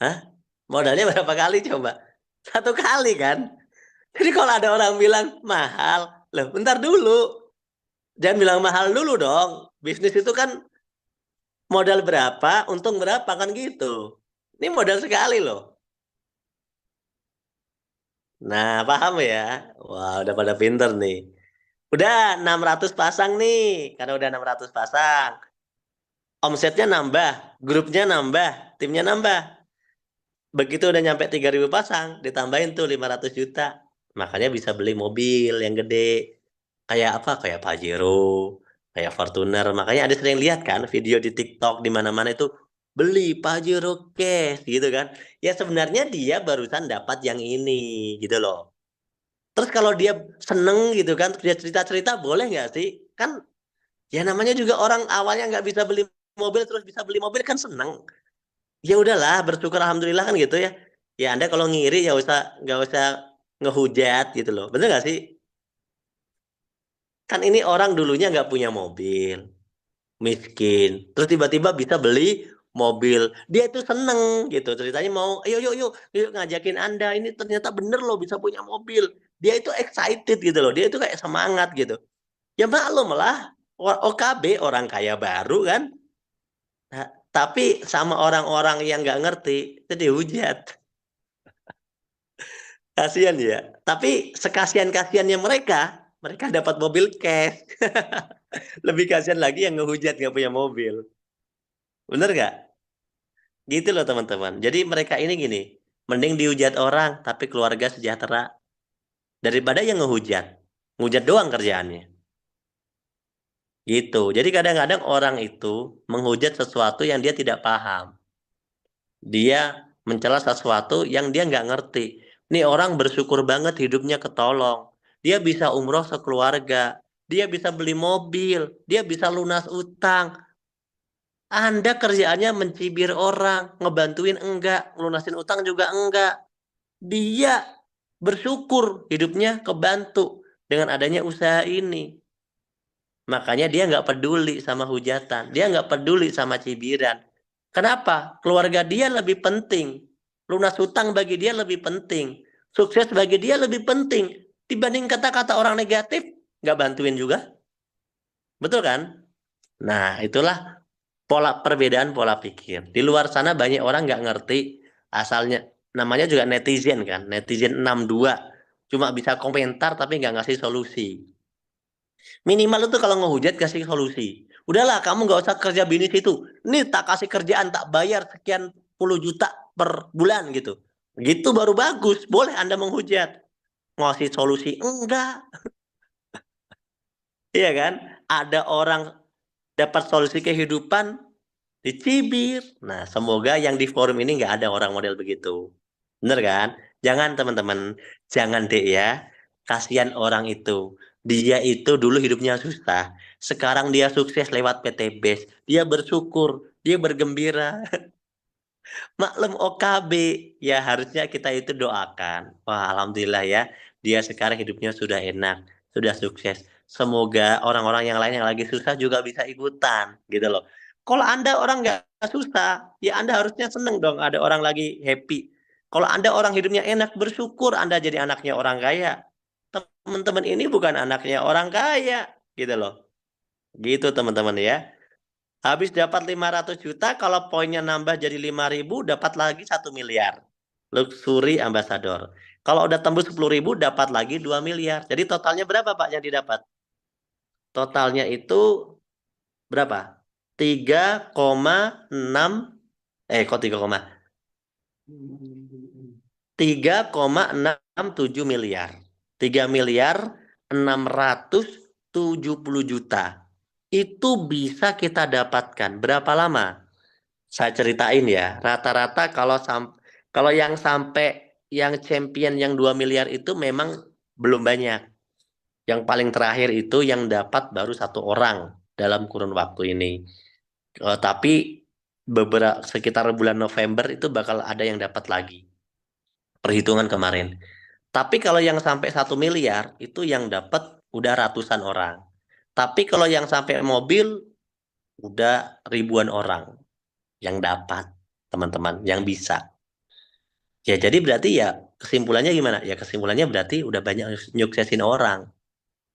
Hah? Modalnya berapa kali coba? Satu kali kan? Jadi kalau ada orang bilang mahal, loh bentar dulu. Jangan bilang mahal dulu dong. Bisnis itu kan modal berapa, untung berapa kan gitu. Ini modal sekali loh. Nah, paham ya? Wah, udah pada pinter nih. Udah 600 pasang nih. Karena udah 600 pasang. Omsetnya nambah, grupnya nambah, timnya nambah. Begitu udah nyampe 3.000 pasang, ditambahin tuh 500 juta. Makanya bisa beli mobil yang gede. Kayak apa? Kayak Pajero, kayak Fortuner. Makanya ada sering lihat kan video di TikTok di mana-mana itu beli Pajero cash gitu kan. Ya sebenarnya dia barusan dapat yang ini gitu loh. Terus kalau dia seneng gitu kan, terus dia cerita-cerita boleh nggak sih? Kan ya namanya juga orang awalnya nggak bisa beli mobil terus bisa beli mobil kan seneng. Ya udahlah, bersyukur alhamdulillah kan gitu ya. Ya Anda kalau ngiri ya nggak usah ngehujat gitu loh. Bener nggak sih? Kan ini orang dulunya nggak punya mobil, miskin. Terus tiba-tiba bisa beli mobil. Dia itu seneng gitu. Ceritanya mau, ayo yuk yuk yuk ngajakin Anda. Ini ternyata bener loh bisa punya mobil. Dia itu excited gitu loh. Dia itu kayak semangat gitu. Ya maklum lah, OKB orang kaya baru kan. Nah, tapi sama orang-orang yang nggak ngerti, itu dihujat. Kasian ya. Tapi sekasian-kasiannya mereka, mereka dapat mobil cash. Lebih kasihan lagi yang ngehujat nggak punya mobil. Bener nggak? Gitu loh teman-teman. Jadi mereka ini gini, mending dihujat orang tapi keluarga sejahtera daripada yang ngehujat. ngehujat doang kerjaannya. Gitu. Jadi kadang-kadang orang itu menghujat sesuatu yang dia tidak paham. Dia mencela sesuatu yang dia nggak ngerti. Nih orang bersyukur banget hidupnya ketolong. Dia bisa umroh sekeluarga. Dia bisa beli mobil. Dia bisa lunas utang. Anda kerjaannya mencibir orang, ngebantuin enggak, ngelunasin utang juga enggak. Dia bersyukur hidupnya kebantu dengan adanya usaha ini. Makanya dia nggak peduli sama hujatan. Dia nggak peduli sama cibiran. Kenapa? Keluarga dia lebih penting. Lunas hutang bagi dia lebih penting. Sukses bagi dia lebih penting. Dibanding kata-kata orang negatif, nggak bantuin juga. Betul kan? Nah, itulah perbedaan pola pikir. Di luar sana banyak orang nggak ngerti asalnya. Namanya juga netizen kan. Netizen 62. Cuma bisa komentar tapi nggak ngasih solusi. Minimal itu kalau ngehujat kasih solusi. Udahlah, kamu nggak usah kerja bisnis itu. Nih tak kasih kerjaan, tak bayar sekian puluh juta per bulan gitu. Gitu baru bagus. Boleh Anda menghujat. Ngasih solusi enggak. Iya kan? Ada orang dapat solusi kehidupan dicibir. Nah, semoga yang di forum ini nggak ada orang model begitu. Bener kan? Jangan teman-teman, jangan deh ya. Kasihan orang itu. Dia itu dulu hidupnya susah. Sekarang dia sukses lewat PT BES. Dia bersyukur, dia bergembira. Maklum OKB, ya harusnya kita itu doakan. Wah, alhamdulillah ya, dia sekarang hidupnya sudah enak, sudah sukses. Semoga orang-orang yang lain yang lagi susah juga bisa ikutan, gitu loh. Kalau Anda orang nggak susah, ya Anda harusnya seneng dong ada orang lagi happy. Kalau Anda orang hidupnya enak, bersyukur Anda jadi anaknya orang kaya. Teman-teman ini bukan anaknya orang kaya, gitu loh. Gitu teman-teman ya. Habis dapat 500 juta, kalau poinnya nambah jadi 5.000, dapat lagi 1 miliar. Luxury ambassador. Kalau udah tembus 10.000, dapat lagi 2 miliar. Jadi totalnya berapa Pak yang didapat? Totalnya itu berapa? 3,6, kok 3,67 miliar. 3.670 juta. Itu bisa kita dapatkan berapa lama? Saya ceritain ya, rata-rata kalau yang sampai yang champion yang 2 miliar itu memang belum banyak. Yang paling terakhir itu yang dapat baru 1 orang dalam kurun waktu ini. Tapi beberapa sekitar bulan November itu bakal ada yang dapat lagi. Perhitungan kemarin. Tapi kalau yang sampai 1 miliar itu yang dapat udah ratusan orang. Tapi kalau yang sampai mobil udah ribuan orang yang dapat, teman-teman, yang bisa. Ya, jadi berarti ya kesimpulannya gimana? Ya kesimpulannya berarti udah banyak nyuksesin orang.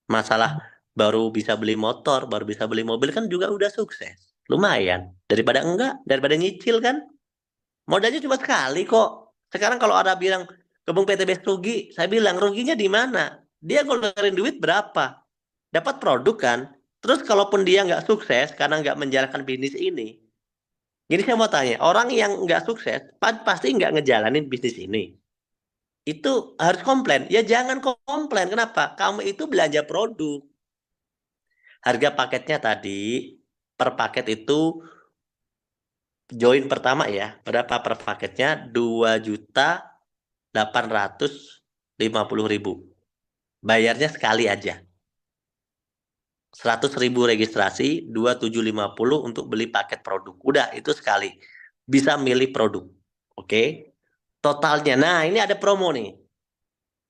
Masalah baru bisa beli motor, baru bisa beli mobil kan juga udah sukses. Lumayan. Daripada enggak, daripada nyicil kan. Modalnya cuma sekali kok. Sekarang kalau ada bilang Kebun PTBS rugi, saya bilang ruginya di mana? Dia ngeluarin duit berapa? Dapat produk kan? Terus kalaupun dia nggak sukses karena nggak menjalankan bisnis ini, jadi saya mau tanya, orang yang nggak sukses pasti nggak ngejalanin bisnis ini. Itu harus komplain. Ya jangan komplain. Kenapa? Kamu itu belanja produk. Harga paketnya tadi per paket itu join pertama ya. Berapa per paketnya? 2.850.000. Bayarnya sekali aja. 100.000 registrasi, 2.750 untuk beli paket produk. Udah, itu sekali. Bisa milih produk. Oke. Totalnya. Nah, ini ada promo nih.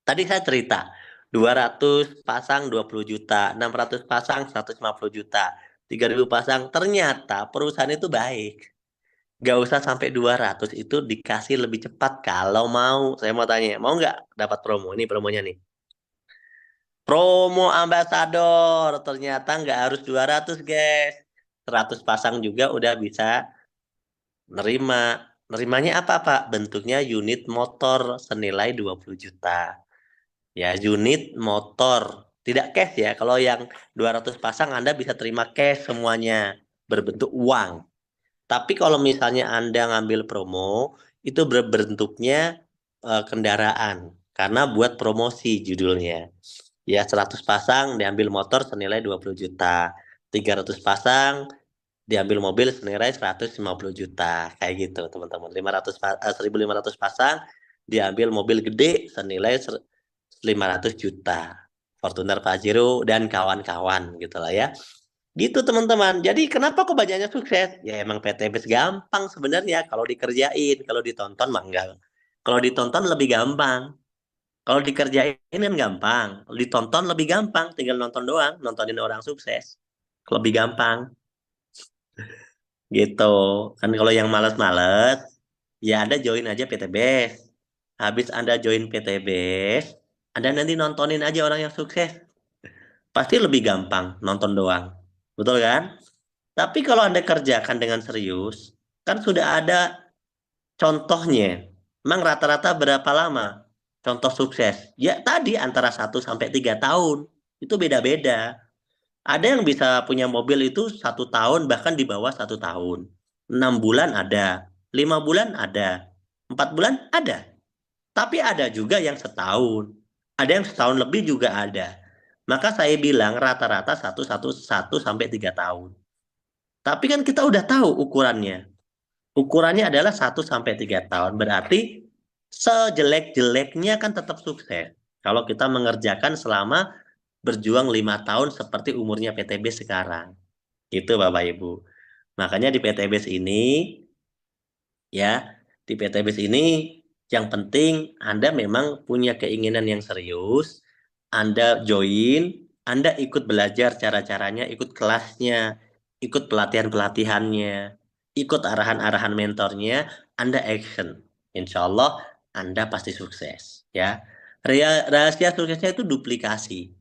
Tadi saya cerita, 200 pasang 20 juta, 600 pasang 150 juta, 3.000 pasang. Ternyata perusahaan itu baik. Gak usah sampai 200, itu dikasih lebih cepat kalau mau. Saya mau tanya, mau nggak dapat promo? Ini promonya nih. Promo ambasador. Ternyata nggak harus 200 guys. 100 pasang juga udah bisa nerima. Nerimanya apa Pak? Bentuknya unit motor senilai 20 juta. Ya, unit motor. Tidak cash ya. Kalau yang 200 pasang Anda bisa terima cash semuanya. Berbentuk uang. Tapi kalau misalnya Anda ngambil promo, itu berbentuknya kendaraan. Karena buat promosi judulnya. Ya 100 pasang diambil motor senilai 20 juta. 300 pasang diambil mobil senilai 150 juta. Kayak gitu teman-teman. 1.500 pasang diambil mobil gede senilai 500 juta. Fortuner Pajero dan kawan-kawan gitu lah ya. Gitu teman-teman. Jadi kenapa kok banyaknya sukses? Ya emang PTBS gampang sebenarnya kalau dikerjain, kalau ditonton mah enggak. Kalau ditonton lebih gampang. Kalau dikerjain kan gampang, ditonton lebih gampang, tinggal nonton doang, nontonin orang sukses. Lebih gampang gitu. Kan kalau yang males-males, ya Anda join aja PTBS. Habis Anda join PTBS, Anda nanti nontonin aja orang yang sukses. Pasti lebih gampang nonton doang. Betul kan? Tapi kalau Anda kerjakan dengan serius, kan sudah ada contohnya. Memang rata-rata berapa lama contoh sukses? Ya tadi antara 1 sampai 3 tahun. Itu beda-beda. Ada yang bisa punya mobil itu 1 tahun bahkan di bawah 1 tahun. 6 bulan ada, 5 bulan ada, 4 bulan ada. Tapi ada juga yang setahun. Ada yang setahun lebih juga ada. Maka saya bilang rata-rata satu sampai 3 tahun. Tapi kan kita udah tahu ukurannya. Ukurannya adalah 1 sampai 3 tahun. Berarti sejelek-jeleknya kan tetap sukses. Kalau kita mengerjakan selama berjuang 5 tahun seperti umurnya PTB sekarang. Itu Bapak Ibu. Makanya di PTBS ini ya, di PTBS ini yang penting Anda memang punya keinginan yang serius, Anda join, Anda ikut belajar cara-caranya, ikut kelasnya, ikut pelatihan-pelatihannya, ikut arahan-arahan mentornya, Anda action. Insya Allah Anda pasti sukses ya. Rahasia suksesnya itu duplikasi.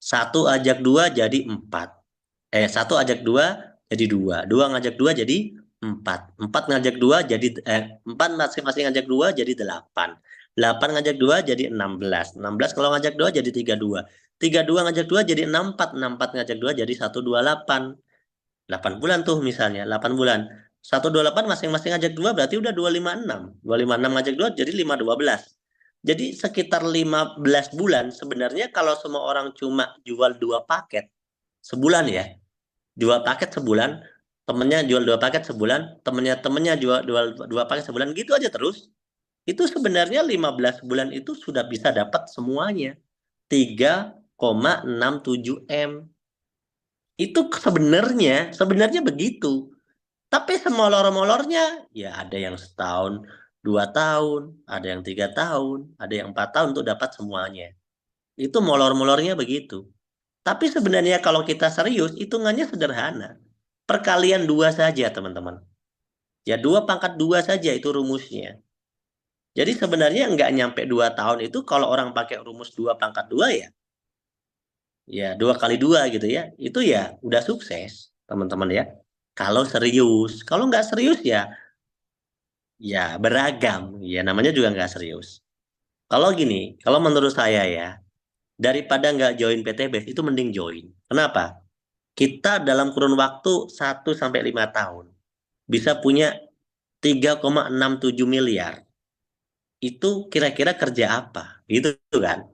Satu ajak dua jadi empat. Satu ajak dua jadi dua. Dua ngajak dua jadi empat. Empat ngajak dua jadi empat masing-masing ngajak dua jadi delapan. Delapan ngajak dua jadi 16. 16 kalau ngajak dua jadi 32. 32 ngajak dua jadi 64. 64 ngajak dua jadi 128. 8 bulan tuh misalnya. 8 bulan. 128 masing-masing ngajak dua berarti udah 256. 256 ngajak dua jadi 512. Jadi sekitar 15 bulan sebenarnya kalau semua orang cuma jual 2 paket sebulan ya, 2 paket sebulan, temennya jual 2 paket sebulan, temennya jual 2 paket sebulan, gitu aja terus. Itu sebenarnya 15 bulan itu sudah bisa dapat semuanya. 3,67 M. Itu sebenarnya begitu. Tapi semolor-molornya, ya ada yang setahun, 2 tahun, ada yang 3 tahun, ada yang 4 tahun untuk dapat semuanya. Itu molor-molornya begitu. Tapi sebenarnya kalau kita serius, hitungannya sederhana. Perkalian dua saja, teman-teman. Ya, 2 pangkat 2 saja itu rumusnya. Jadi sebenarnya nggak nyampe 2 tahun itu kalau orang pakai rumus 2 pangkat 2 ya, ya 2 kali 2 gitu ya. Itu ya udah sukses, teman-teman ya. Kalau serius. Kalau nggak serius ya beragam. Ya namanya juga nggak serius. Kalau gini, kalau menurut saya ya, daripada nggak join PTB itu mending join. Kenapa? Kita dalam kurun waktu 1 sampai 5 tahun bisa punya 3,67 miliar. Itu kira-kira kerja apa? Gitu kan?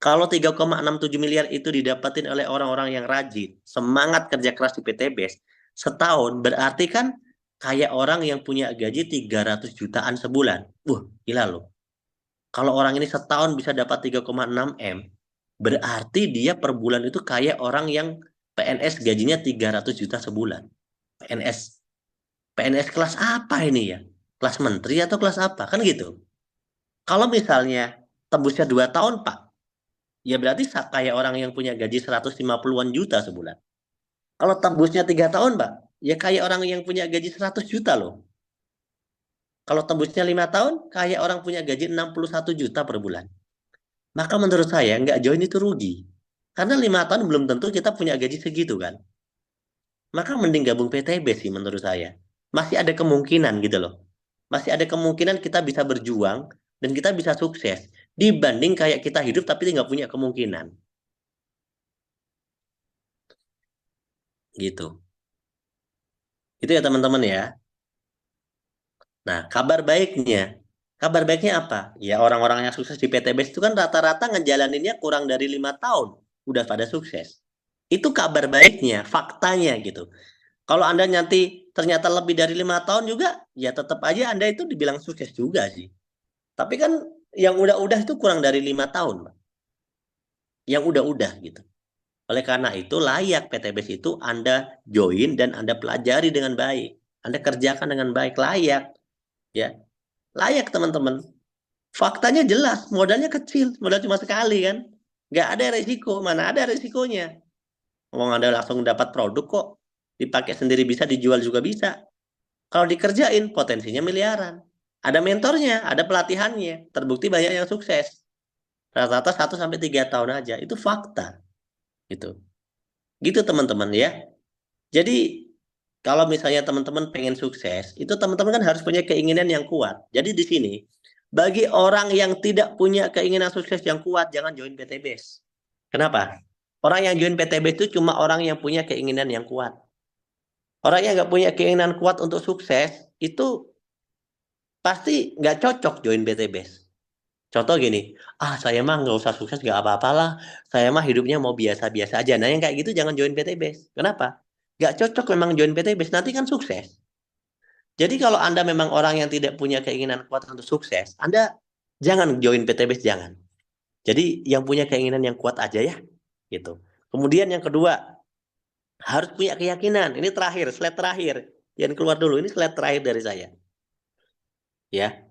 Kalau 3,67 miliar itu didapatin oleh orang-orang yang rajin, semangat kerja keras di PTBS, setahun berarti kan kayak orang yang punya gaji 300 jutaan sebulan. Gila loh. Kalau orang ini setahun bisa dapat 3,6 M, berarti dia per bulan itu kayak orang yang PNS gajinya 300 juta sebulan. PNS PNS kelas apa ini ya? Kelas menteri atau kelas apa? Kan gitu. Kalau misalnya tembusnya 2 tahun, Pak, ya berarti kayak orang yang punya gaji 150-an juta sebulan. Kalau tembusnya 3 tahun, Pak, ya kayak orang yang punya gaji 100 juta loh. Kalau tembusnya 5 tahun, kayak orang punya gaji 61 juta per bulan. Maka menurut saya, nggak join itu rugi. Karena 5 tahun belum tentu kita punya gaji segitu kan. Maka mending gabung PTB sih menurut saya. Masih ada kemungkinan gitu loh. Masih ada kemungkinan kita bisa berjuang dan kita bisa sukses dibanding kayak kita hidup tapi nggak punya kemungkinan gitu. Itu ya teman-teman ya. Nah, kabar baiknya. Kabar baiknya apa? Ya orang-orang yang sukses di PTBS itu kan rata-rata ngejalaninnya kurang dari 5 tahun. Udah pada sukses. Itu kabar baiknya, faktanya gitu. Kalau Anda nanti ternyata lebih dari 5 tahun juga, ya tetap aja Anda itu dibilang sukses juga sih. Tapi kan yang udah-udah itu kurang dari 5 tahun, Pak. Yang udah-udah gitu. Oleh karena itu layak PTBS itu Anda join dan Anda pelajari dengan baik. Anda kerjakan dengan baik, layak. Ya, layak teman-teman. Faktanya jelas, modalnya kecil, modal cuma sekali kan. Nggak ada resiko, mana ada resikonya. Mau Anda langsung dapat produk kok. Dipakai sendiri bisa, dijual juga bisa. Kalau dikerjain, potensinya miliaran. Ada mentornya, ada pelatihannya. Terbukti banyak yang sukses. Rata-rata 1 sampai 3 tahun aja. Itu fakta. Gitu. Gitu teman-teman ya. Jadi kalau misalnya teman-teman pengen sukses, itu teman-teman kan harus punya keinginan yang kuat. Jadi di sini, bagi orang yang tidak punya keinginan sukses yang kuat, jangan join PTBS. Kenapa? Orang yang join PTBS itu cuma orang yang punya keinginan yang kuat. Orang yang nggak punya keinginan kuat untuk sukses, itu pasti nggak cocok join PTBS. Contoh gini, saya mah nggak usah sukses nggak apa-apalah, saya mah hidupnya mau biasa-biasa aja. Nah yang kayak gitu jangan join PTBS. Kenapa? Nggak cocok memang join PTBS, nanti kan sukses. Jadi kalau Anda memang orang yang tidak punya keinginan kuat untuk sukses, Anda jangan join PTBS, jangan. Jadi yang punya keinginan yang kuat aja ya, gitu. Kemudian yang kedua, harus punya keyakinan. Ini terakhir, slide terakhir. Jangan keluar dulu, ini slide terakhir dari saya. Ya,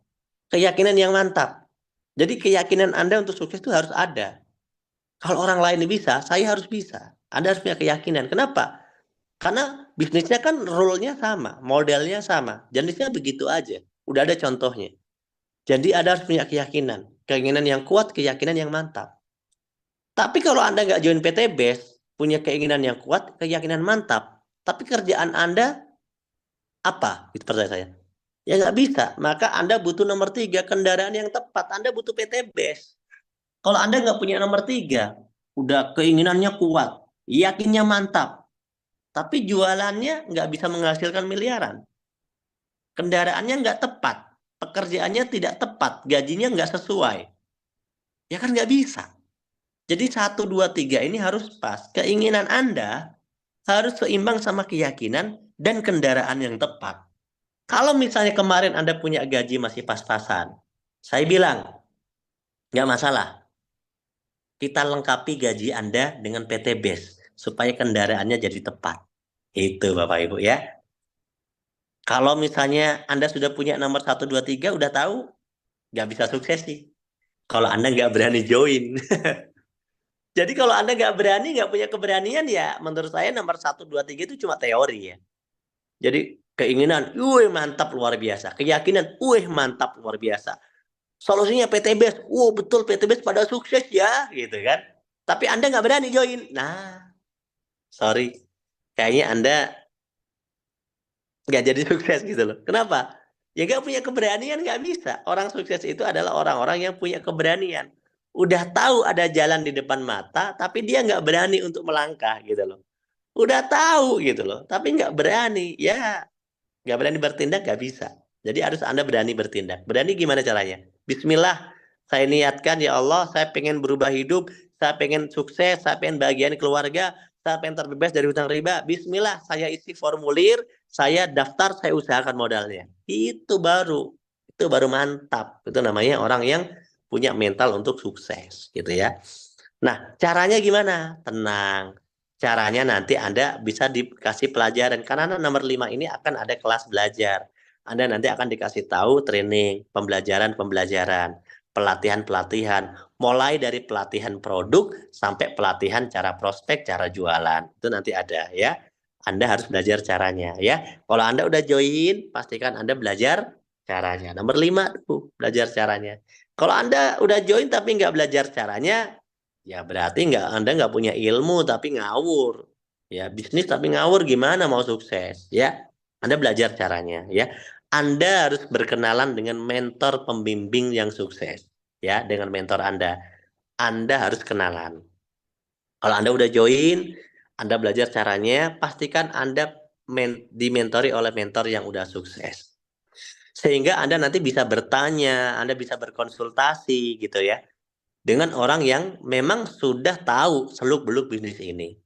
keyakinan yang mantap. Jadi keyakinan Anda untuk sukses itu harus ada. Kalau orang lain bisa, saya harus bisa. Anda harus punya keyakinan. Kenapa? Karena bisnisnya kan rule-nya sama, modelnya sama, jenisnya begitu aja. Udah ada contohnya. Jadi Anda harus punya keyakinan. Keinginan yang kuat, keyakinan yang mantap. Tapi kalau Anda nggak join PTBS, punya keinginan yang kuat, keyakinan mantap, tapi kerjaan Anda apa? Itu pertanyaan saya. Ya nggak bisa. Maka Anda butuh nomor 3, kendaraan yang tepat. Anda butuh PTBS. Kalau Anda nggak punya nomor 3, udah keinginannya kuat, yakinnya mantap, tapi jualannya nggak bisa menghasilkan miliaran. Kendaraannya nggak tepat, pekerjaannya tidak tepat, gajinya nggak sesuai. Ya kan nggak bisa. Jadi 1, 2, 3 ini harus pas. Keinginan Anda harus seimbang sama keyakinan dan kendaraan yang tepat. Kalau misalnya kemarin Anda punya gaji masih pas-pasan, saya bilang, nggak masalah. Kita lengkapi gaji Anda dengan PT BES, supaya kendaraannya jadi tepat. Itu Bapak Ibu ya. Kalau misalnya Anda sudah punya nomor 1, 2, 3, udah tahu, nggak bisa sukses sih. Kalau Anda nggak berani join. Jadi kalau Anda nggak berani, nggak punya keberanian ya, menurut saya nomor 1, 2, 3 itu cuma teori ya. Jadi keinginan, wih mantap luar biasa. Keyakinan, wih mantap luar biasa. Solusinya PTBS, wow betul PTBS pada sukses ya, gitu kan. Tapi Anda nggak berani join. Nah, sorry, kayaknya Anda nggak jadi sukses gitu loh. Kenapa? Ya nggak punya keberanian, nggak bisa. Orang sukses itu adalah orang-orang yang punya keberanian. Udah tahu ada jalan di depan mata, tapi dia nggak berani untuk melangkah gitu loh. Udah tahu gitu loh, tapi nggak berani. Ya, nggak berani bertindak nggak bisa. Jadi harus Anda berani bertindak. Berani gimana caranya? Bismillah, saya niatkan ya Allah, saya pengen berubah hidup, saya pengen sukses, saya pengen bahagian keluarga, saya pengen terbebas dari hutang riba. Bismillah, saya isi formulir, saya daftar, saya usahakan modalnya. Itu baru mantap. Itu namanya orang yang punya mental untuk sukses, gitu ya. Nah, caranya gimana? Tenang. Caranya nanti Anda bisa dikasih pelajaran. Karena nomor 5 ini akan ada kelas belajar. Anda nanti akan dikasih tahu training, pembelajaran-pembelajaran, pelatihan-pelatihan. Mulai dari pelatihan produk sampai pelatihan cara prospek, cara jualan. Itu nanti ada ya. Anda harus belajar caranya ya. Kalau Anda udah join, pastikan Anda belajar caranya. Nomor 5 tuh, belajar caranya. Kalau Anda udah join tapi nggak belajar caranya, ya berarti Anda nggak punya ilmu tapi ngawur. Ya bisnis tapi ngawur gimana mau sukses? Ya Anda belajar caranya. Ya Anda harus berkenalan dengan mentor pembimbing yang sukses. Ya dengan mentor Anda harus kenalan. Kalau Anda udah join, Anda belajar caranya, pastikan Anda dimentori oleh mentor yang udah sukses. Sehingga Anda nanti bisa bertanya, Anda bisa berkonsultasi gitu ya dengan orang yang memang sudah tahu seluk-beluk bisnis ini.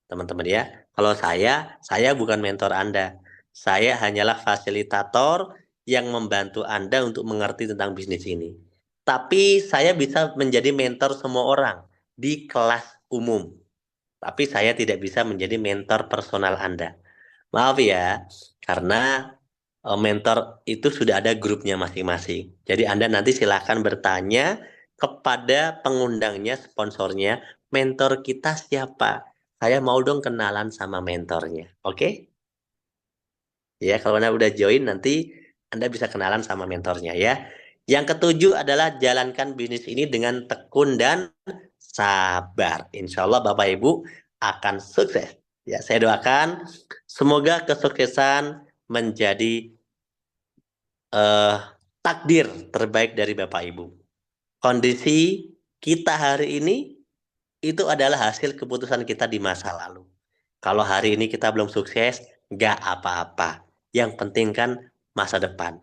Teman-teman ya. Kalau saya bukan mentor Anda. Saya hanyalah fasilitator yang membantu Anda untuk mengerti tentang bisnis ini. Tapi saya bisa menjadi mentor semua orang di kelas umum. Tapi saya tidak bisa menjadi mentor personal Anda. Maaf ya, karena mentor itu sudah ada grupnya masing-masing. Jadi Anda nanti silakan bertanya kepada pengundangnya, sponsornya, mentor kita siapa? Saya mau dong kenalan sama mentornya. Oke? Ya, kalau Anda udah join nanti Anda bisa kenalan sama mentornya ya. Yang ketujuh adalah jalankan bisnis ini dengan tekun dan sabar. Insya Allah Bapak Ibu akan sukses. Ya, saya doakan semoga kesuksesan menjadi eh, takdir terbaik dari Bapak Ibu. Kondisi kita hari ini itu adalah hasil keputusan kita di masa lalu. Kalau hari ini kita belum sukses, nggak apa-apa. Yang penting kan masa depan.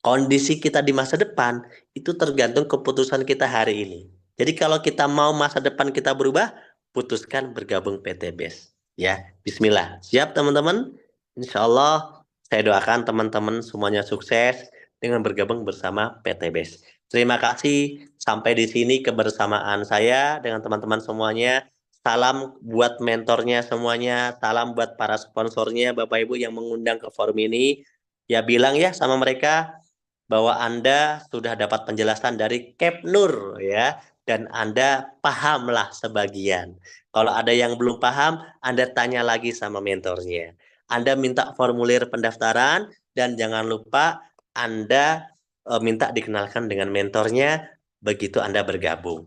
Kondisi kita di masa depan itu tergantung keputusan kita hari ini. Jadi kalau kita mau masa depan kita berubah, putuskan bergabung PT BES. Ya, Bismillah. Siap teman-teman? Insya Allah saya doakan teman-teman semuanya sukses dengan bergabung bersama PT BES. Terima kasih. Sampai di sini kebersamaan saya dengan teman-teman semuanya. Salam buat mentornya semuanya. Salam buat para sponsornya, Bapak Ibu yang mengundang ke forum ini. Ya bilang ya sama mereka bahwa Anda sudah dapat penjelasan dari Kepnur ya. Dan Anda pahamlah sebagian. Kalau ada yang belum paham, Anda tanya lagi sama mentornya. Anda minta formulir pendaftaran dan jangan lupa Anda minta dikenalkan dengan mentornya begitu Anda bergabung.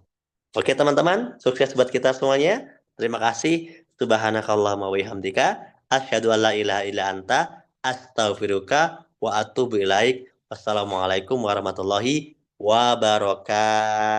Oke teman-teman, sukses buat kita semuanya. Terima kasih. Subhanakallahumma wa bihamdika asyhadu an la ilaha illa anta astaghfiruka wa atubu ilaik. Wassalamualaikum warahmatullahi wabarakatuh.